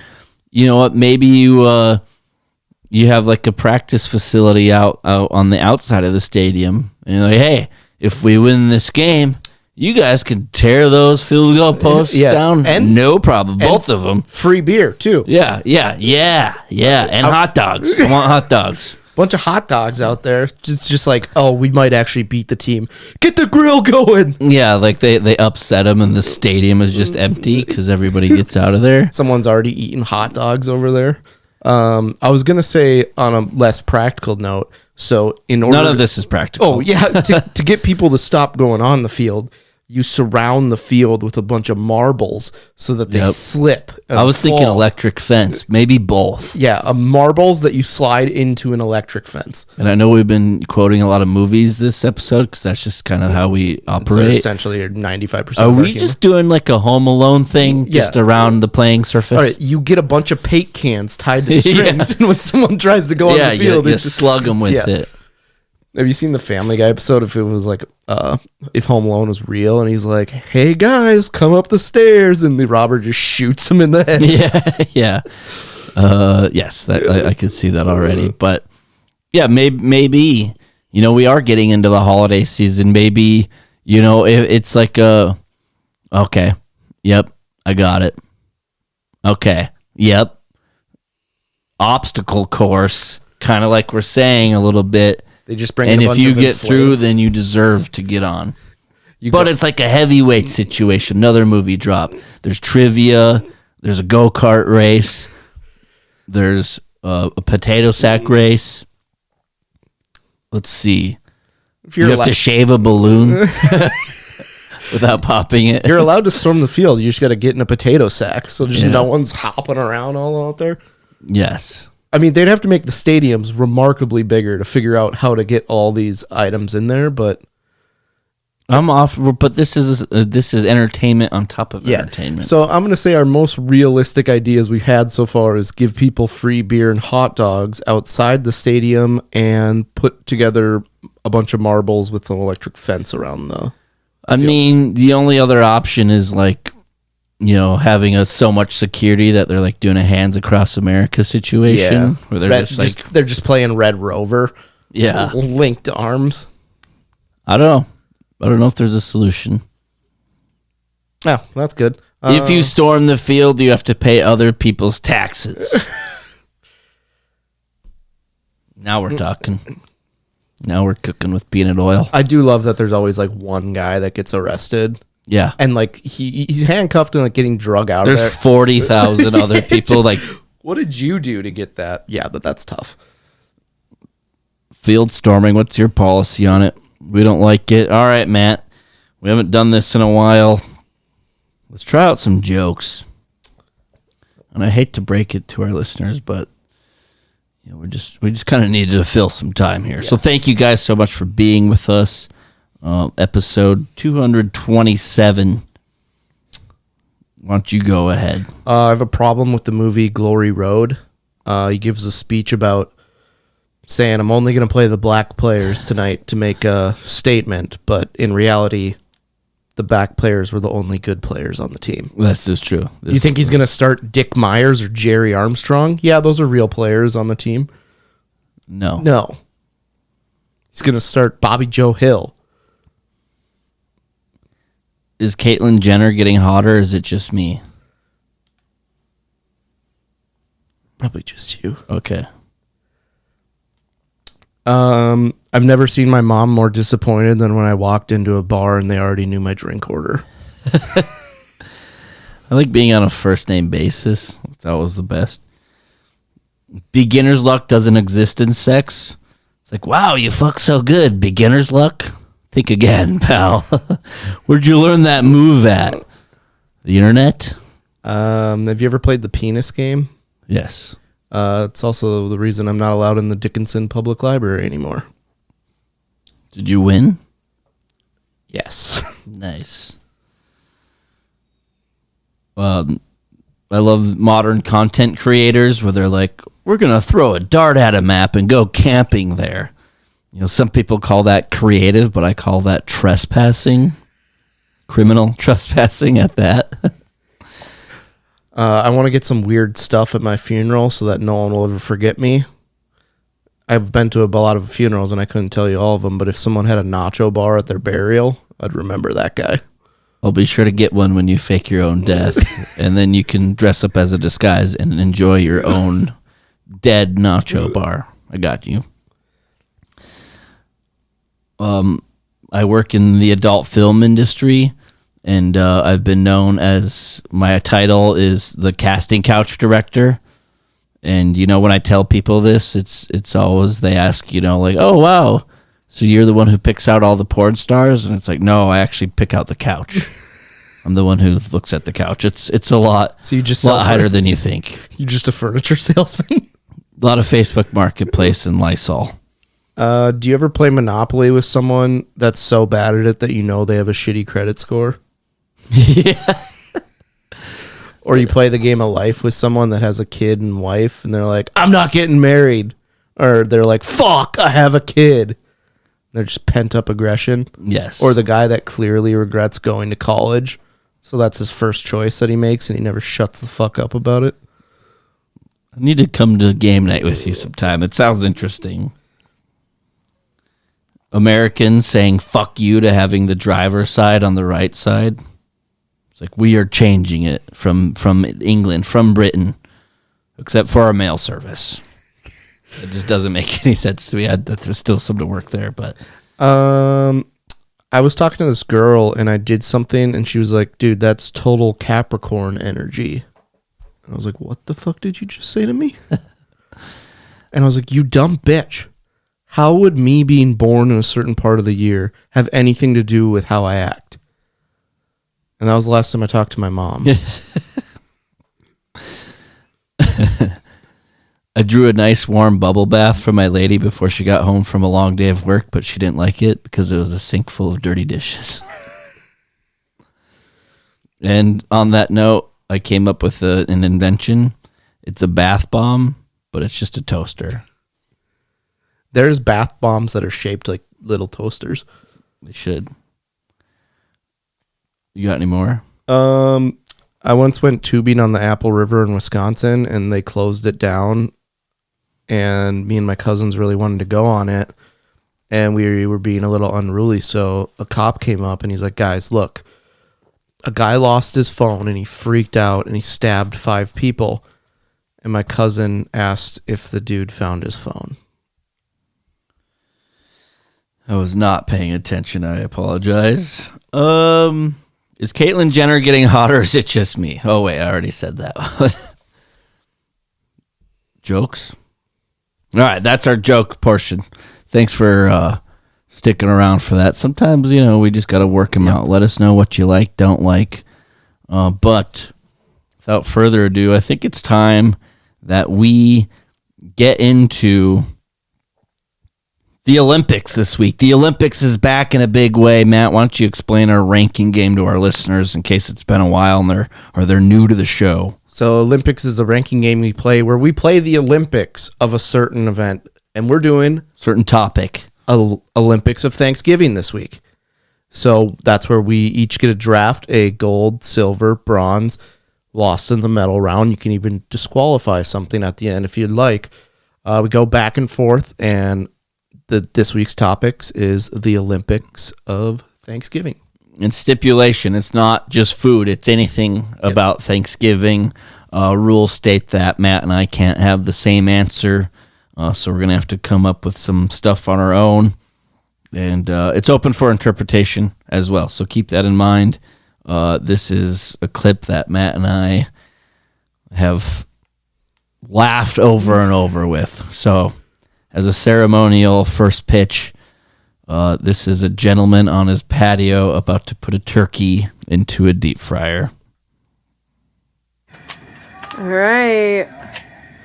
you know what? Maybe you have like a practice facility out on the outside of the stadium, and you're like, hey, if we win this game, you guys can tear those field goal posts down, and no problem. Both of them. Free beer, too. Yeah. And hot dogs. I want hot dogs. Bunch of hot dogs out there. Just like, oh, we might actually beat the team. Get the grill going. Yeah, like they upset them and the stadium is just empty because everybody gets out of there. Someone's already eating hot dogs over there. I was going to say on a less practical note, so in order... None of this is practical. Oh, yeah. To get people to stop going on the field, you surround the field with a bunch of marbles so that they slip. I was thinking electric fence, maybe both. Yeah, marbles that you slide into an electric fence. And I know we've been quoting a lot of movies this episode because that's just kind of how we operate. So essentially, 95%. Are we just doing like a Home Alone thing just around the playing surface? All right, you get a bunch of paint cans tied to strings, and when someone tries to go on the field, you slug them with it. Have you seen the Family Guy episode? If it was like, if Home Alone was real, and he's like, "Hey guys, come up the stairs," and the robber just shoots him in the head. Yeah. Yes, I could see that already. But yeah, maybe we are getting into the holiday season. Maybe it's like okay, yep, I got it. Okay, yep, obstacle course, kind of like we're saying a little bit. They just bring. And in a if bunch you of get through, then you deserve to get on. But it's like a heavyweight situation. Another movie drop. There's trivia. There's a go-kart race. There's a potato sack race. Let's see. If you have to shave a balloon without popping it. You're allowed to storm the field. You just got to get in a potato sack. So just no one's hopping around all out there. Yes. I mean, they'd have to make the stadiums remarkably bigger to figure out how to get all these items in there, but I'm off. But this is entertainment on top of entertainment. So I'm going to say our most realistic ideas we've had so far is give people free beer and hot dogs outside the stadium and put together a bunch of marbles with an electric fence around the I mean, the only other option is like, having so much security that they're like doing a Hands Across America situation where they're they're just playing Red Rover. Yeah. Linked arms. I don't know if there's a solution. Oh, that's good. If you storm the field, you have to pay other people's taxes. Now we're talking. Now we're cooking with peanut oil. I do love that there's always like one guy that gets arrested. Yeah. And like he's handcuffed and like getting drug out of there. There's 40,000 other people like, what did you do to get that? Yeah, but that's tough. Field storming, what's your policy on it? We don't like it. All right, Matt. We haven't done this in a while. Let's try out some jokes. And I hate to break it to our listeners, but we just kind of needed to fill some time here. Yeah. So thank you guys so much for being with us. Episode 227. Why don't you go ahead? I have a problem with the movie Glory Road. He gives a speech about saying, I'm only going to play the black players tonight to make a statement, but in reality, the black players were the only good players on the team. This is true. You think he's going to start Dick Myers or Jerry Armstrong? Yeah, those are real players on the team. No. He's going to start Bobby Joe Hill. Is Caitlyn Jenner getting hotter, or is it just me? Probably just you. Okay. I've never seen my mom more disappointed than when I walked into a bar and they already knew my drink order. I like being on a first name basis. That was the best. Beginner's luck doesn't exist in sex. It's like, wow, you fuck so good. Beginner's luck? Think again, pal. Where'd you learn that move at? The internet? Have you ever played the penis game? Yes. It's also the reason I'm not allowed in the Dickinson Public Library anymore. Did you win? Yes. Nice. I love modern content creators where they're like, we're going to throw a dart at a map and go camping there. Some people call that creative, but I call that trespassing. Criminal trespassing at that. I want to get some weird stuff at my funeral so that no one will ever forget me. I've been to a lot of funerals and I couldn't tell you all of them, but if someone had a nacho bar at their burial, I'd remember that guy. I'll be sure to get one when you fake your own death, and then you can dress up as a disguise and enjoy your own dead nacho bar. I got you. I work in the adult film industry, and I've been known as, my title is the casting couch director. And when I tell people this, it's always, they ask, like, oh wow, so you're the one who picks out all the porn stars? And it's like, no, I actually pick out the couch. I'm the one who looks at the couch. It's a lot. So you just lot higher than you think. You're just a furniture salesman. A lot of Facebook Marketplace and Lysol. Do you ever play Monopoly with someone that's so bad at it that they have a shitty credit score? Yeah. Or you play the game of life with someone that has a kid and wife, and they're like, I'm not getting married. Or they're like, fuck, I have a kid. They're just pent up aggression. Yes. Or the guy that clearly regrets going to college. So that's his first choice that he makes, and he never shuts the fuck up about it. I need to come to game night with you sometime. It sounds interesting. Americans saying fuck you to having the driver's side on the right side. It's like we are changing it from England, from Britain, except for our mail service. It just doesn't make any sense to me. There's still some to work there, but I was talking to this girl and I did something and she was like, dude, that's total Capricorn energy. And I was like, what the fuck did you just say to me? And I was like, you dumb bitch. How would me being born in a certain part of the year have anything to do with how I act? And that was the last time I talked to my mom. I drew a nice warm bubble bath for my lady before she got home from a long day of work, but she didn't like it because it was a sink full of dirty dishes. And on that note, I came up with an invention. It's a bath bomb, but it's just a toaster. There's bath bombs that are shaped like little toasters. They should. You got any more? I once went tubing on the Apple River in Wisconsin, and they closed it down. And me and my cousins really wanted to go on it, and we were being a little unruly. So a cop came up, and he's like, "Guys, look, a guy lost his phone, and he freaked out, and he stabbed 5 people." And my cousin asked if the dude found his phone. I was not paying attention. I apologize. Is Caitlyn Jenner getting hotter, or is it just me? Oh, wait, I already said that. Jokes? All right, that's our joke portion. Thanks for sticking around for that. Sometimes, we just got to work them out. Let us know what you like, don't like. But without further ado, I think it's time that we get into the Olympics this week. The Olympics is back in a big way. Matt, why don't you explain our ranking game to our listeners in case it's been a while and they're new to the show? So Olympics is a ranking game we play where we play the Olympics of a certain event, and we're doing Certain topic. Olympics of Thanksgiving this week. So that's where we each get a draft, a gold, silver, bronze, lost in the medal round. You can even disqualify something at the end if you'd like. We go back and forth, and this week's topics is the Olympics of Thanksgiving. And stipulation, it's not just food, it's anything about Thanksgiving. Rules state that Matt and I can't have the same answer, so we're going to have to come up with some stuff on our own. And it's open for interpretation as well, so keep that in mind. This is a clip that Matt and I have laughed over and over with. So as a ceremonial first pitch, this is a gentleman on his patio about to put a turkey into a deep fryer. All right.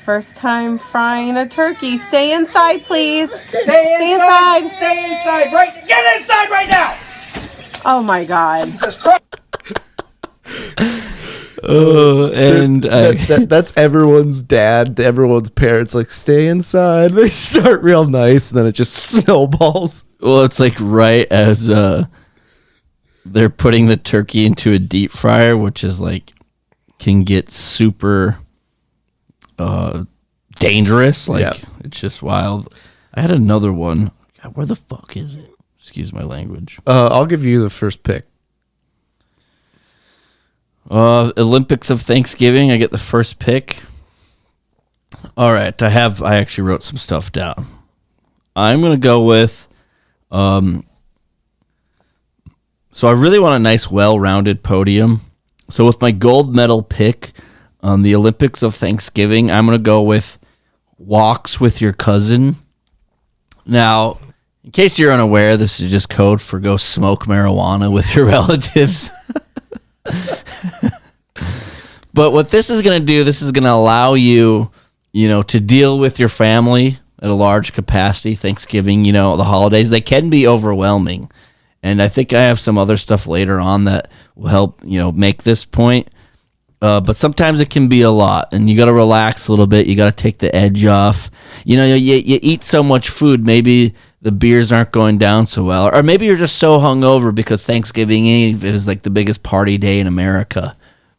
First time frying a turkey. Stay inside, please. Stay inside. Stay inside. Right. Get inside right now. Oh my God. And That's everyone's dad, everyone's parents, like, stay inside. They start real nice, and then it just snowballs. well, it's like right as they're putting the turkey into a deep fryer, which is like can get super dangerous. Like it's just wild. I had another one. God, where the fuck is it? Excuse my language. I'll give you the first pick. Olympics of Thanksgiving. I get the first pick. All right, I actually wrote some stuff down. I'm gonna go with. So I really want a nice, well-rounded podium. So with my gold medal pick on the Olympics of Thanksgiving, I'm gonna go with walks with your cousin. Now, in case you're unaware, this is just code for go smoke marijuana with your relatives. But what this is going to do, this is going to allow you, to deal with your family at a large capacity. Thanksgiving, the holidays, they can be overwhelming. And I think I have some other stuff later on that will help, make this point. But sometimes it can be a lot, and you got to relax a little bit. You got to take the edge off. You eat so much food, maybe the beers aren't going down so well, or maybe you're just so hungover because Thanksgiving Eve is like the biggest party day in America.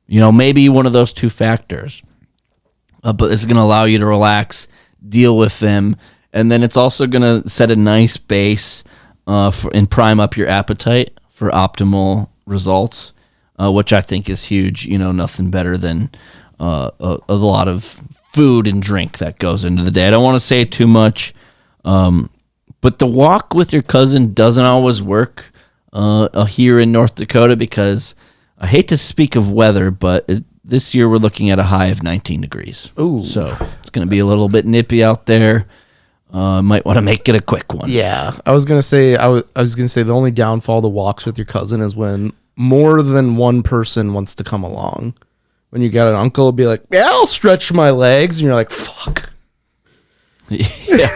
Maybe one of those two factors. But it's going to allow you to relax, deal with them, and then it's also going to set a nice base and prime up your appetite for optimal results, which I think is huge. Nothing better than a lot of food and drink that goes into the day. I don't want to say too much, but the walk with your cousin doesn't always work here in North Dakota because I hate to speak of weather, but this year we're looking at a high of 19 degrees. Ooh. So it's going to be a little bit nippy out there. Might want to make it a quick one. Yeah, I was gonna say the only downfall to walks with your cousin is when more than one person wants to come along. When you got an uncle be like, "Yeah, I'll stretch my legs," and you're like, "Fuck." Yeah.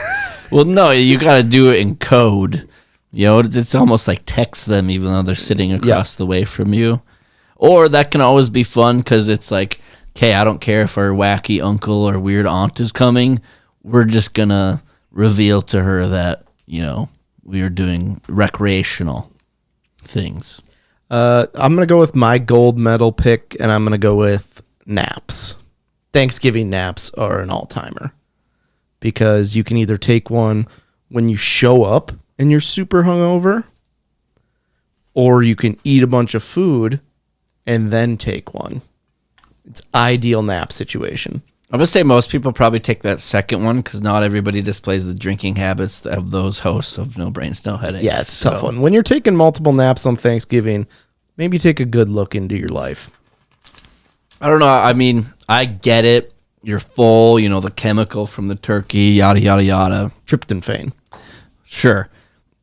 Well, no, you got to do it in code. It's almost like text them even though they're sitting across the way from you. Or that can always be fun because it's like, okay, I don't care if our wacky uncle or weird aunt is coming. We're just going to reveal to her that, we are doing recreational things. I'm going to go with my gold medal pick, and I'm going to go with naps. Thanksgiving naps are an all-timer because you can either take one when you show up and you're super hungover, or you can eat a bunch of food and then take one. It's ideal nap situation. I'm going to say most people probably take that second one because not everybody displays the drinking habits of those hosts of No Brains, No Headaches. Yeah, it's a tough one. When you're taking multiple naps on Thanksgiving, maybe take a good look into your life. I don't know. I mean, I get it. You're full, the chemical from the turkey, yada, yada, yada. Tryptophan. Sure.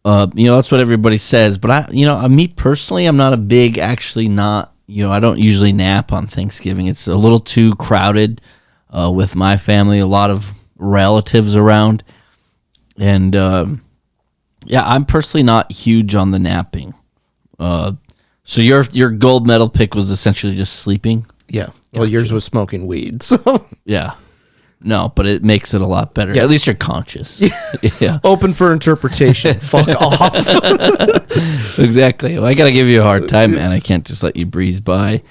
That's what everybody says. But me personally, I'm not a big, I don't usually nap on Thanksgiving. It's a little too crowded with my family, a lot of relatives around. And, I'm personally not huge on the napping. So your gold medal pick was essentially just sleeping? Yeah. Well, yours was smoking weed, so. Yeah. No, but it makes it a lot better. Yeah. At least you're conscious. Yeah. Open for interpretation. Fuck off. Exactly. Well, I got to give you a hard time, man. I can't just let you breeze by.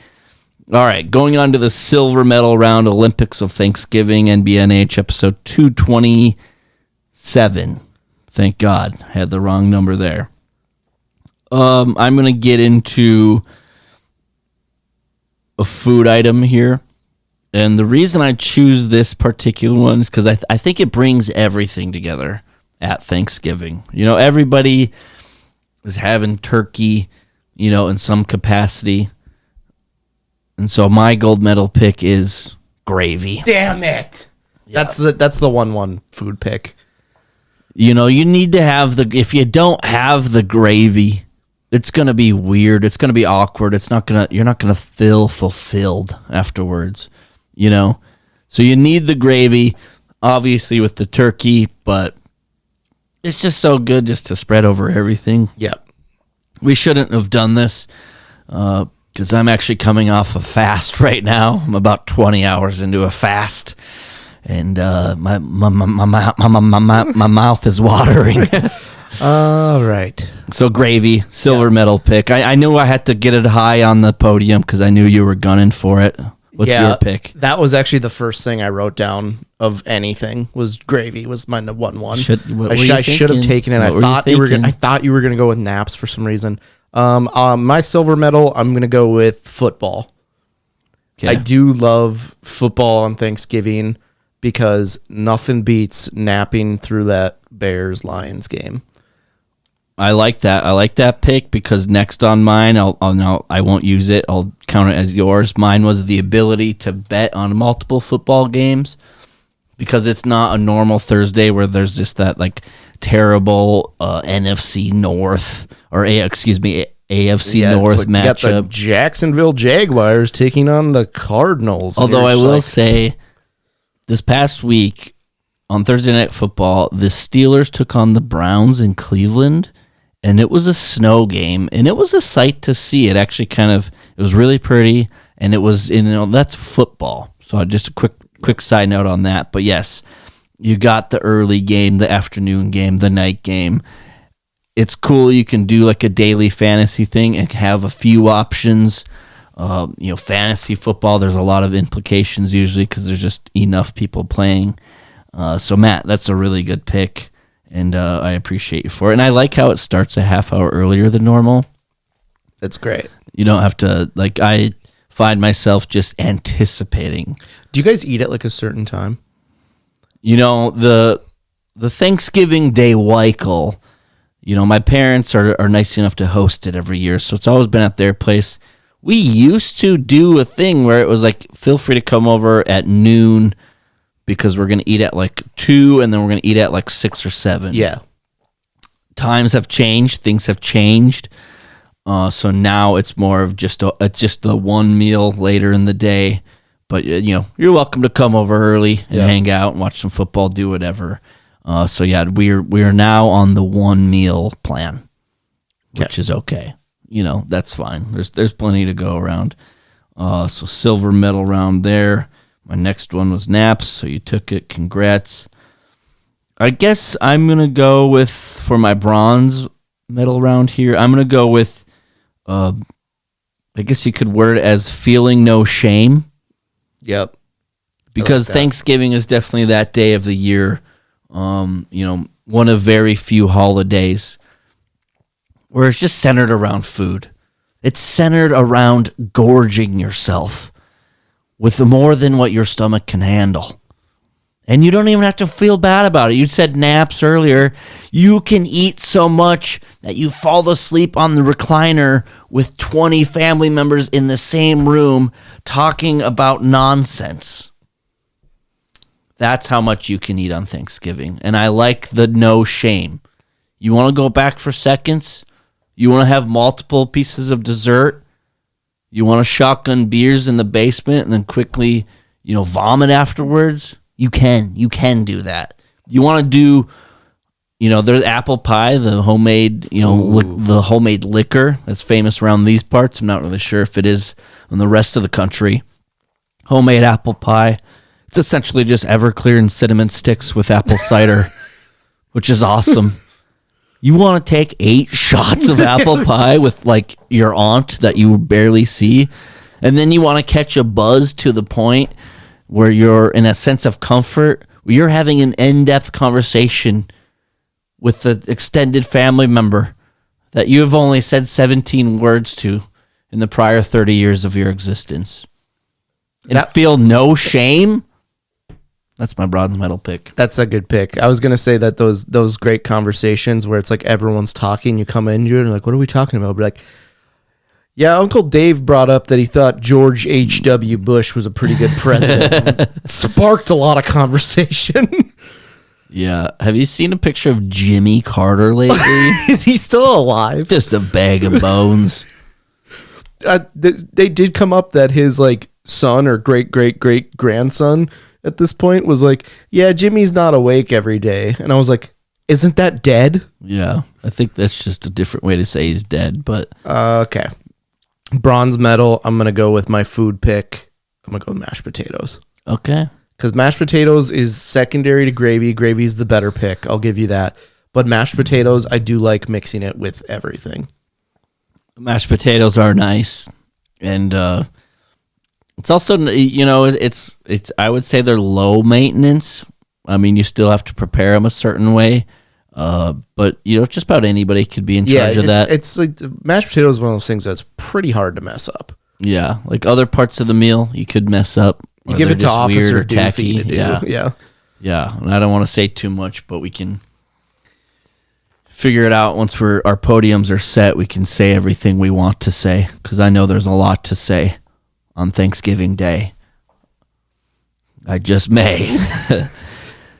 All right. Going on to the silver medal round, Olympics of Thanksgiving, NBNH, episode 227. Thank God. I had the wrong number there. I'm going to get into a food item here. And the reason I choose this particular one is because I think it brings everything together at Thanksgiving. Everybody is having turkey, in some capacity. And so my gold medal pick is gravy. Damn it. Yeah. That's the 1-1 food pick. You need to have if you don't have the gravy, it's going to be weird. It's going to be awkward. You're not going to feel fulfilled afterwards. So you need the gravy, obviously with the turkey, but it's just so good just to spread over everything. Yep. We shouldn't have done this because I'm actually coming off a fast right now. I'm about 20 hours into a fast, and my mouth is watering. All right. So gravy, silver medal pick. I knew I had to get it high on the podium because I knew you were gunning for it. What's your pick? That was actually the first thing I wrote down of anything was gravy was my 1-1. I should have taken it. I thought you were gonna go with naps for some reason. My silver medal, I'm gonna go with football. Okay. I do love football on Thanksgiving because nothing beats napping through that Bears-Lions game. I like that. I like that pick because next on mine, I won't use it. I'll count it as yours. Mine was the ability to bet on multiple football games because it's not a normal Thursday where there's just that like terrible NFC North or AFC North matchup. You got the Jacksonville Jaguars taking on the Cardinals. Although I will say, this past week on Thursday Night Football, the Steelers took on the Browns in Cleveland. And it was a snow game, and it was a sight to see. It actually it was really pretty, and it was, that's football. So just a quick side note on that. But yes, You got the early game, the afternoon game, the night game. It's cool. You can do like a daily fantasy thing and have a few options. Fantasy football, there's a lot of implications usually because there's just enough people playing. So, Matt, that's a really good pick, and I appreciate you for it. And I like how it starts a half hour earlier than normal. That's great. You don't have to, I find myself just anticipating. Do you guys eat at like a certain time? The Thanksgiving Day Weichel, my parents are nice enough to host it every year, so it's always been at their place. We used to do a thing where it was like, feel free to come over at noon because we're going to eat at like 2 and then we're going to eat at like 6 or 7. Yeah. Times have changed. Things have changed. So now it's more of just the one meal later in the day. But, you're welcome to come over early and hang out and watch some football, do whatever. So, yeah, we are now on the one meal plan, which is okay. That's fine. There's plenty to go around. So silver medal round there. My next one was naps, so you took it. Congrats. I guess I'm going to go with, for my bronze medal round here, I'm going to go with, I guess you could word it as feeling no shame. Yep. Because Thanksgiving is definitely that day of the year, one of very few holidays where it's just centered around food. It's centered around gorging yourself with more than what your stomach can handle. And you don't even have to feel bad about it. You said naps earlier. You can eat so much that you fall asleep on the recliner with 20 family members in the same room talking about nonsense. That's how much you can eat on Thanksgiving. And I like the no shame. You want to go back for seconds? You want to have multiple pieces of dessert? You want to shotgun beers in the basement and then quickly, vomit afterwards? You can do that. You want to do, there's apple pie, the homemade, the homemade liquor that's famous around these parts. I'm not really sure if it is in the rest of the country. Homemade apple pie. It's essentially just Everclear and cinnamon sticks with apple cider, which is awesome. You want to take 8 shots of apple pie with like your aunt that you barely see, and then you want to catch a buzz to the point where you're in a sense of comfort, where you're having an in-depth conversation with the extended family member that you have only said 17 words to in the prior 30 years of your existence. And feel no shame? That's my bronze medal pick. That's a good pick. I was going to say that those great conversations where it's like everyone's talking, you come in, you're like, what are we talking about? Be like, yeah, Uncle Dave brought up that he thought George H.W. Bush was a pretty good president. Sparked a lot of conversation. Yeah. Have you seen a picture of Jimmy Carter lately? Is he still alive? Just a bag of bones. They did come up that his like son or great grandson at this point was like, yeah, Jimmy's not awake every day. And I was like, isn't that dead? Yeah. I think that's just a different way to say he's dead, but okay. Bronze medal, I'm going to go with my food pick. I'm going to go with mashed potatoes. Okay. Because mashed potatoes is secondary to gravy. Gravy's the better pick. I'll give you that. But mashed potatoes, I do like mixing it with everything. Mashed potatoes are nice. And it's also, it's I would say they're low maintenance. I mean, you still have to prepare them a certain way. But just about anybody could be in charge of that. It's like mashed potatoes is one of those things that's pretty hard to mess up. Yeah, like other parts of the meal, you could mess up. You give it to Officer Doofy to do. Yeah. And I don't want to say too much, but we can figure it out once our podiums are set. We can say everything we want to say because I know there's a lot to say on Thanksgiving Day. I just may.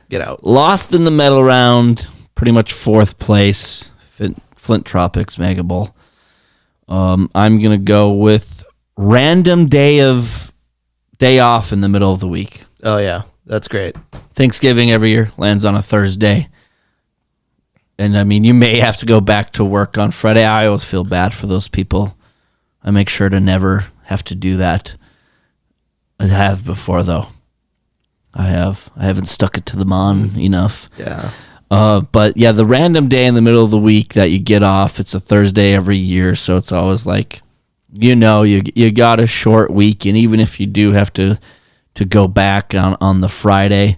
Get out. Lost in the medal round. Pretty much 4th place, Flint Tropics Mega Bowl. I'm going to go with random day off in the middle of the week. Oh, yeah. That's great. Thanksgiving every year lands on a Thursday. And, I mean, you may have to go back to work on Friday. I always feel bad for those people. I make sure to never have to do that. I have before, though. I haven't stuck it to the mon enough. Yeah. But yeah, the random day in the middle of the week that you get off, it's a Thursday every year, so it's always like, you got a short week, and even if you do have to go back on the Friday,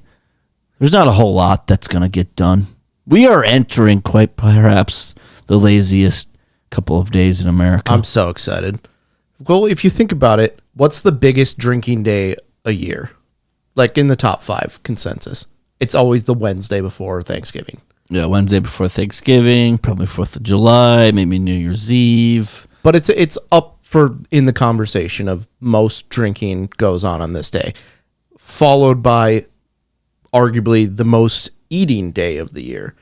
there's not a whole lot that's going to get done. We are entering quite perhaps the laziest couple of days in America. I'm so excited. Well, if you think about it, what's the biggest drinking day a year? Like in the top 5 consensus. It's always the Wednesday before Thanksgiving. Yeah, Wednesday before Thanksgiving, probably 4th of July, maybe New Year's Eve. But it's up for in the conversation of most drinking goes on this day, followed by arguably the most eating day of the year.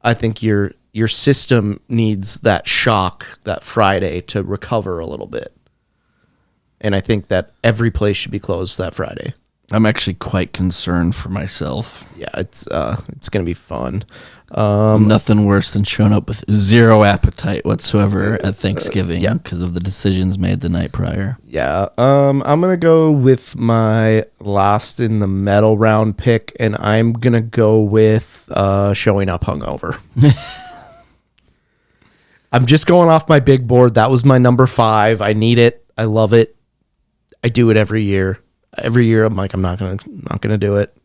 I think your system needs that shock that Friday to recover a little bit. And I think that every place should be closed that Friday. I'm actually quite concerned for myself. Yeah, it's going to be fun. Nothing worse than showing up with zero appetite whatsoever at Thanksgiving because of the decisions made the night prior. Yeah, I'm going to go with my last in the medal round pick, and I'm going to go with showing up hungover. I'm just going off my big board. That was my number 5. I need it. I love it. I do it every year. Every year I'm like, I'm not gonna do it.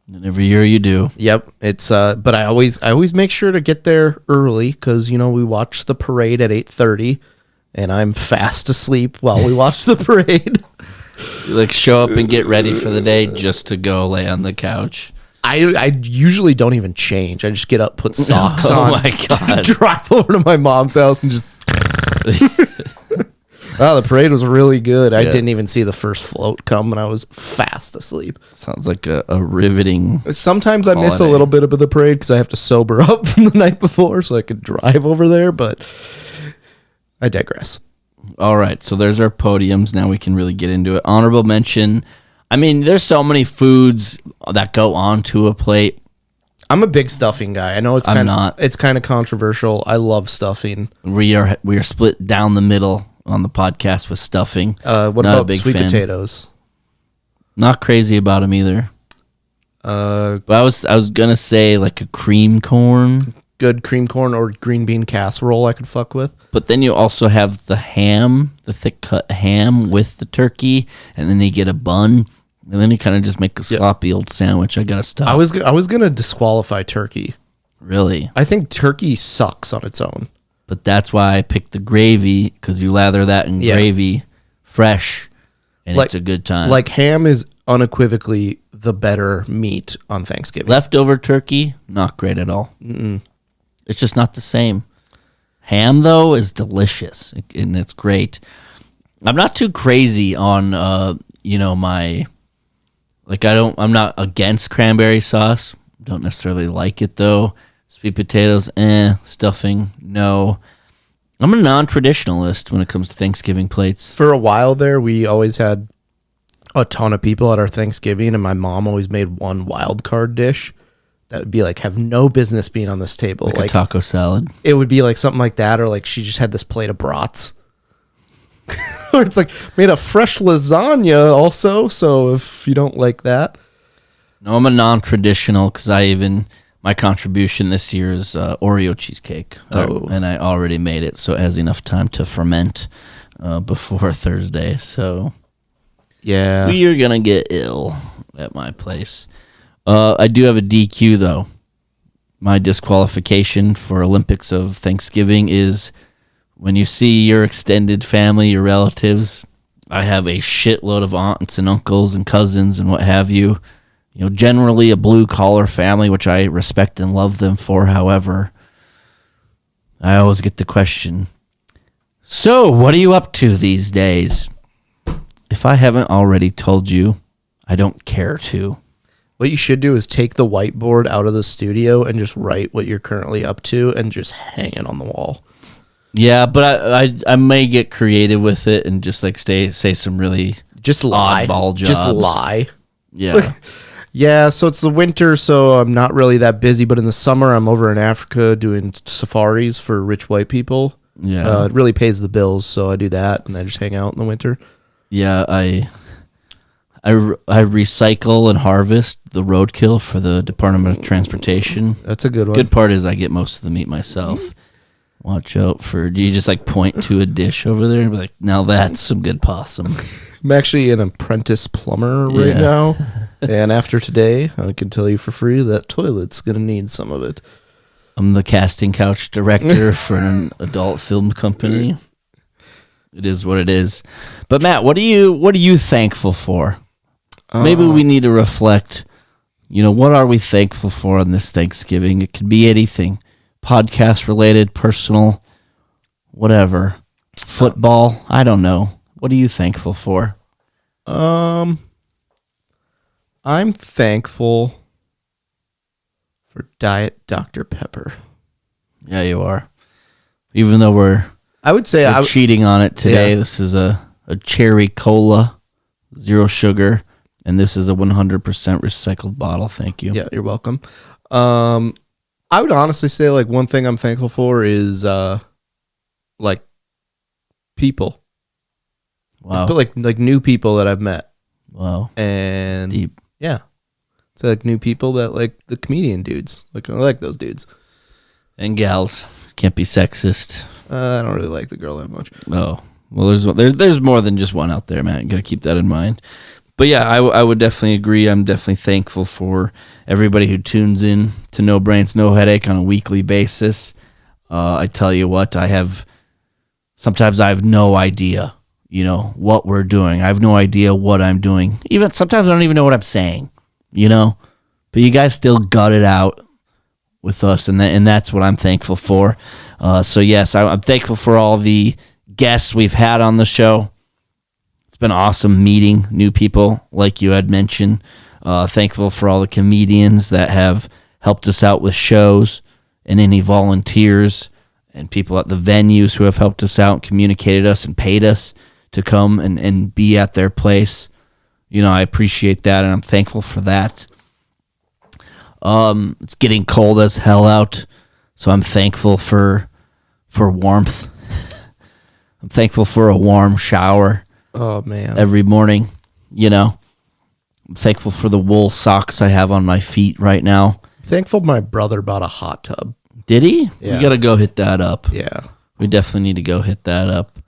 And every year you do. Yep. It's but I always make sure to get there early because we watch the parade at 8:30, and I'm fast asleep while we watch the parade. You like show up and get ready for the day just to go lay on the couch. I usually don't even change. I just get up, put socks on. Oh my god! Drive over to my mom's house and just. Oh, the parade was really good. I didn't even see the first float come, and I was fast asleep. Sounds like a riveting. Sometimes I miss a little bit of the parade because I have to sober up from the night before so I could drive over there, but I digress. All right, so there's our podiums. Now we can really get into it. Honorable mention. I mean, there's so many foods that go onto a plate. I'm a big stuffing guy. I know it's kind of controversial. I love stuffing. We are split down the middle on the podcast with stuffing. What Not about sweet potatoes? Not crazy about them either. But I was gonna say like a cream corn. Good cream corn or green bean casserole I could fuck with. But then you also have the ham, the thick cut ham with the turkey, and then you get a bun, and then you kind of just make a sloppy old sandwich. I gotta stop. I was gonna disqualify turkey. Really? I think turkey sucks on its own. But that's why I picked the gravy, because you lather that in gravy, fresh, and it's a good time. Like ham is unequivocally the better meat on Thanksgiving. Leftover turkey, not great at all. Mm-mm. It's just not the same. Ham, though, is delicious, and it's great. I'm not too crazy on, my... Like, I'm not against cranberry sauce. Don't necessarily like it, though. Sweet potatoes, stuffing, no. I'm a non-traditionalist when it comes to Thanksgiving plates. For a while there, we always had a ton of people at our Thanksgiving, and my mom always made one wild card dish that would be like, have no business being on this table. Like a taco salad? It would be like something like that, or like she just had this plate of brats. Or it's like made a fresh lasagna also, so if you don't like that. No, I'm a non-traditional because my contribution this year is Oreo cheesecake. And I already made it, so it has enough time to ferment before Thursday. So yeah, we are going to get ill at my place. I do have a DQ, though. My disqualification for Olympics of Thanksgiving is when you see your extended family, your relatives. I have a shitload of aunts and uncles and cousins and what have you. Generally a blue-collar family, which I respect and love them for. However, I always get the question, so what are you up to these days? If I haven't already told you, I don't care to. What you should do is take the whiteboard out of the studio and just write what you're currently up to and just hang it on the wall. Yeah, but I may get creative with it and just like say some really just lie. Oddball jobs. Just lie. Yeah. Yeah, so it's the winter, so I'm not really that busy. But in the summer, I'm over in Africa doing safaris for rich white people. Yeah. It really pays the bills, so I do that, and I just hang out in the winter. Yeah, I recycle and harvest the roadkill for the Department of Transportation. That's a good one. Good part is I get most of the meat myself. Watch out for. Do you just like point to a dish over there and be like, now that's some good possum? I'm actually an apprentice plumber right now. And after today, I can tell you for free that toilet's going to need some of it. I'm the casting couch director for an adult film company. It is what it is. But Matt, what are you thankful for? Maybe we need to reflect. What are we thankful for on this Thanksgiving? It could be anything. Podcast related, personal, whatever. Football, I don't know. What are you thankful for? I'm thankful for Diet Dr. Pepper. Yeah, you are. Even though we're cheating on it today. Yeah. This is a cherry cola, 0 sugar, and this is a 100% recycled bottle. Thank you. Yeah, you're welcome. I would honestly say like one thing I'm thankful for is like people. Wow. But like new people that I've met. Wow. And deep. Yeah. It's like new people that like the comedian dudes. Like I like those dudes. And gals. Can't be sexist. I don't really like the girl that much. Oh. Well, there's more than just one out there, man. You got to keep that in mind. But yeah, I would definitely agree. I'm definitely thankful for everybody who tunes in to No Brains, No Headache on a weekly basis. I tell you what, sometimes I have no idea, what we're doing. I have no idea what I'm doing. Even sometimes I don't even know what I'm saying, But you guys still gut it out with us, and that's what I'm thankful for. So yes, I'm thankful for all the guests we've had on the show. It's been awesome meeting new people, like you had mentioned. Thankful for all the comedians that have helped us out with shows, and any volunteers and people at the venues who have helped us out, communicated us, and paid us to come and be at their place. I appreciate that, and I'm thankful for that. It's getting cold as hell out, so I'm thankful for warmth. I'm thankful for a warm shower. Oh man! Every morning, I'm thankful for the wool socks I have on my feet right now. Thankful my brother bought a hot tub. Did he? Yeah. We got to go hit that up. Yeah. We definitely need to go hit that up.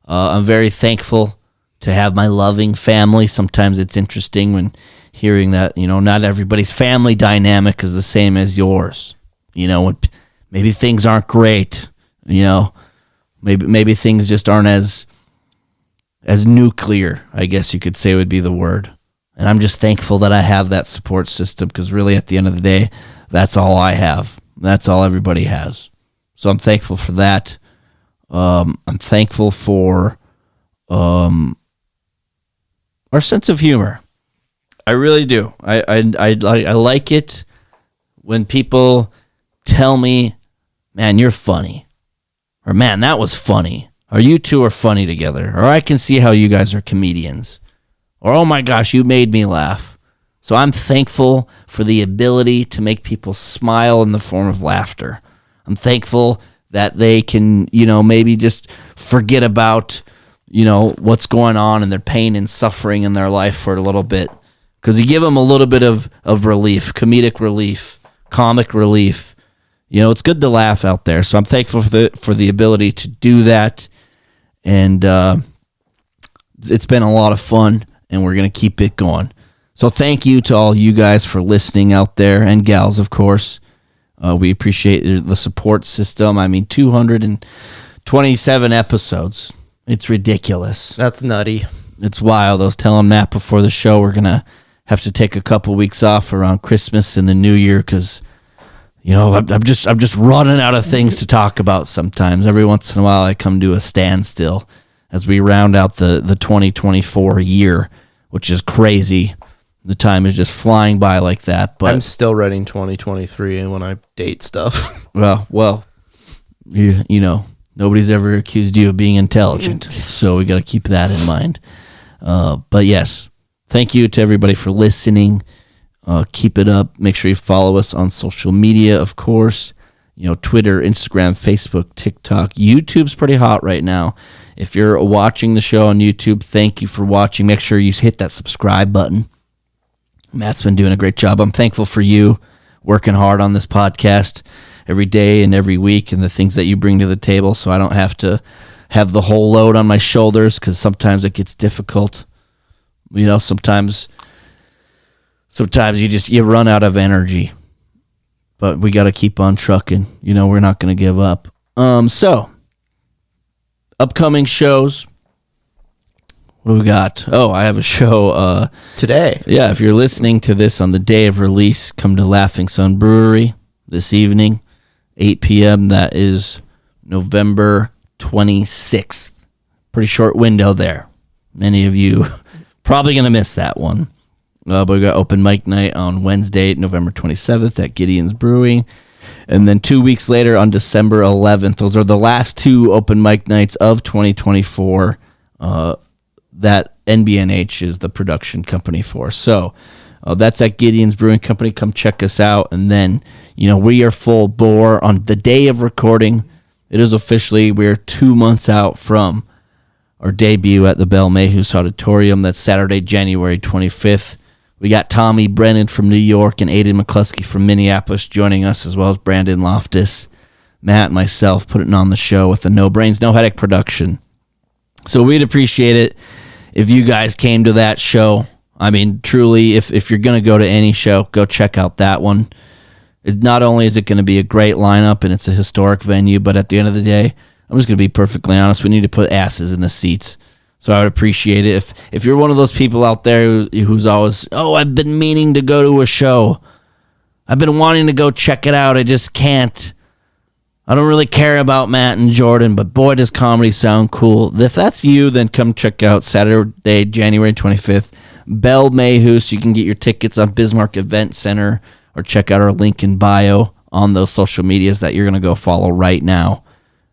I'm very thankful to have my loving family. Sometimes it's interesting when hearing that, not everybody's family dynamic is the same as yours. When maybe things aren't great, maybe things just aren't as nuclear, I guess you could say would be the word. And I'm just thankful that I have that support system, because really at the end of the day, that's all I have. That's all everybody has. So I'm thankful for that. I'm thankful for our sense of humor. I really do. I like it when people tell me, man, you're funny. Or, man, that was funny. Or, you two are funny together. Or, I can see how you guys are comedians. Or, oh my gosh, you made me laugh. So I'm thankful for the ability to make people smile in the form of laughter. I'm thankful that they can, maybe just forget about, what's going on and their pain and suffering in their life for a little bit. Because you give them a little bit of relief, comedic relief, comic relief. It's good to laugh out there. So I'm thankful for the ability to do that. And it's been a lot of fun, and we're going to keep it going. So thank you to all you guys for listening out there, and gals, of course. We appreciate the support system. 227 episodes. It's ridiculous. That's nutty. It's wild. I was telling Matt before the show we're going to have to take a couple weeks off around Christmas and the New Year because, I'm just running out of things to talk about sometimes. Every once in a while I come to a standstill as we round out the 2024 year, which is crazy. The time is just flying by like that. But I'm still writing 2023 and when I date stuff. Well, nobody's ever accused you of being intelligent, so we got to keep that in mind. But yes, thank you to everybody for listening. Keep it up. Make sure you follow us on social media, of course. Twitter, Instagram, Facebook, TikTok. YouTube's pretty hot right now. If you're watching the show on YouTube, thank you for watching. Make sure you hit that subscribe button. Matt's been doing a great job. I'm thankful for you working hard on this podcast every day and every week and the things that you bring to the table, so I don't have to have the whole load on my shoulders, because sometimes it gets difficult. You know, sometimes you run out of energy. But we got to keep on trucking. You know, we're not going to give up. So, upcoming shows. What do we got? Oh, I have a show Today. Yeah, if you're listening to this on the day of release, come to Laughing Sun Brewery this evening, 8 p.m. That is November 26th. Pretty short window there. Many of you probably going to miss that one. But we got open mic night on Wednesday, November 27th at Gideon's Brewing. And then 2 weeks later on December 11th. Those are the last two open mic nights of 2024 that NBNH is the production company for. So that's at Gideon's Brewing Company. Come check us out. And then, you know, we are full bore on the day of recording. It is officially, we're 2 months out from our debut at the Bell Mayhews Auditorium. That's Saturday, January 25th. We got Tommy Brennan from New York and Aiden McCluskey from Minneapolis joining us, as well as Brandon Loftus, Matt, and myself putting on the show with the No Brains, No Headache production. So we'd appreciate it if you guys came to that show. I mean, truly, if you're going to go to any show, go check out that one. Not only is it going to be a great lineup and it's a historic venue, but at the end of the day, I'm just going to be perfectly honest, we need to put asses in the seats. So I would appreciate it if you're one of those people out there who's always, I've been meaning to go to a show. I've been wanting to go check it out. I just can't. I don't really care about Matt and Jordan, but boy, does comedy sound cool. If that's you, then come check out Saturday, January 25th, Bell Mayhews. You can get your tickets on Bismarck Event Center or check out our link in bio on those social medias that you're going to go follow right now.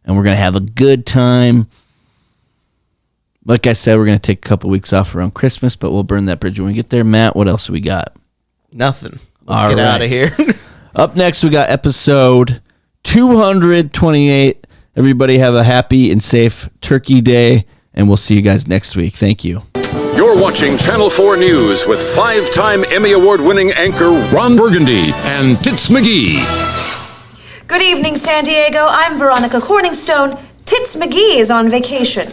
And we're going to have a good time. Like I said, we're going to take a couple weeks off around Christmas, but we'll burn that bridge when we get there. Matt, what else do we got? Nothing. Let's get out of here. Up next, we got episode 228. Everybody have a happy and safe Turkey Day, and we'll see you guys next week. Thank you. You're watching Channel 4 News with 5-time Emmy Award-winning anchor Ron Burgundy and Tits McGee. Good evening, San Diego. I'm Veronica Corningstone. Tits McGee is on vacation.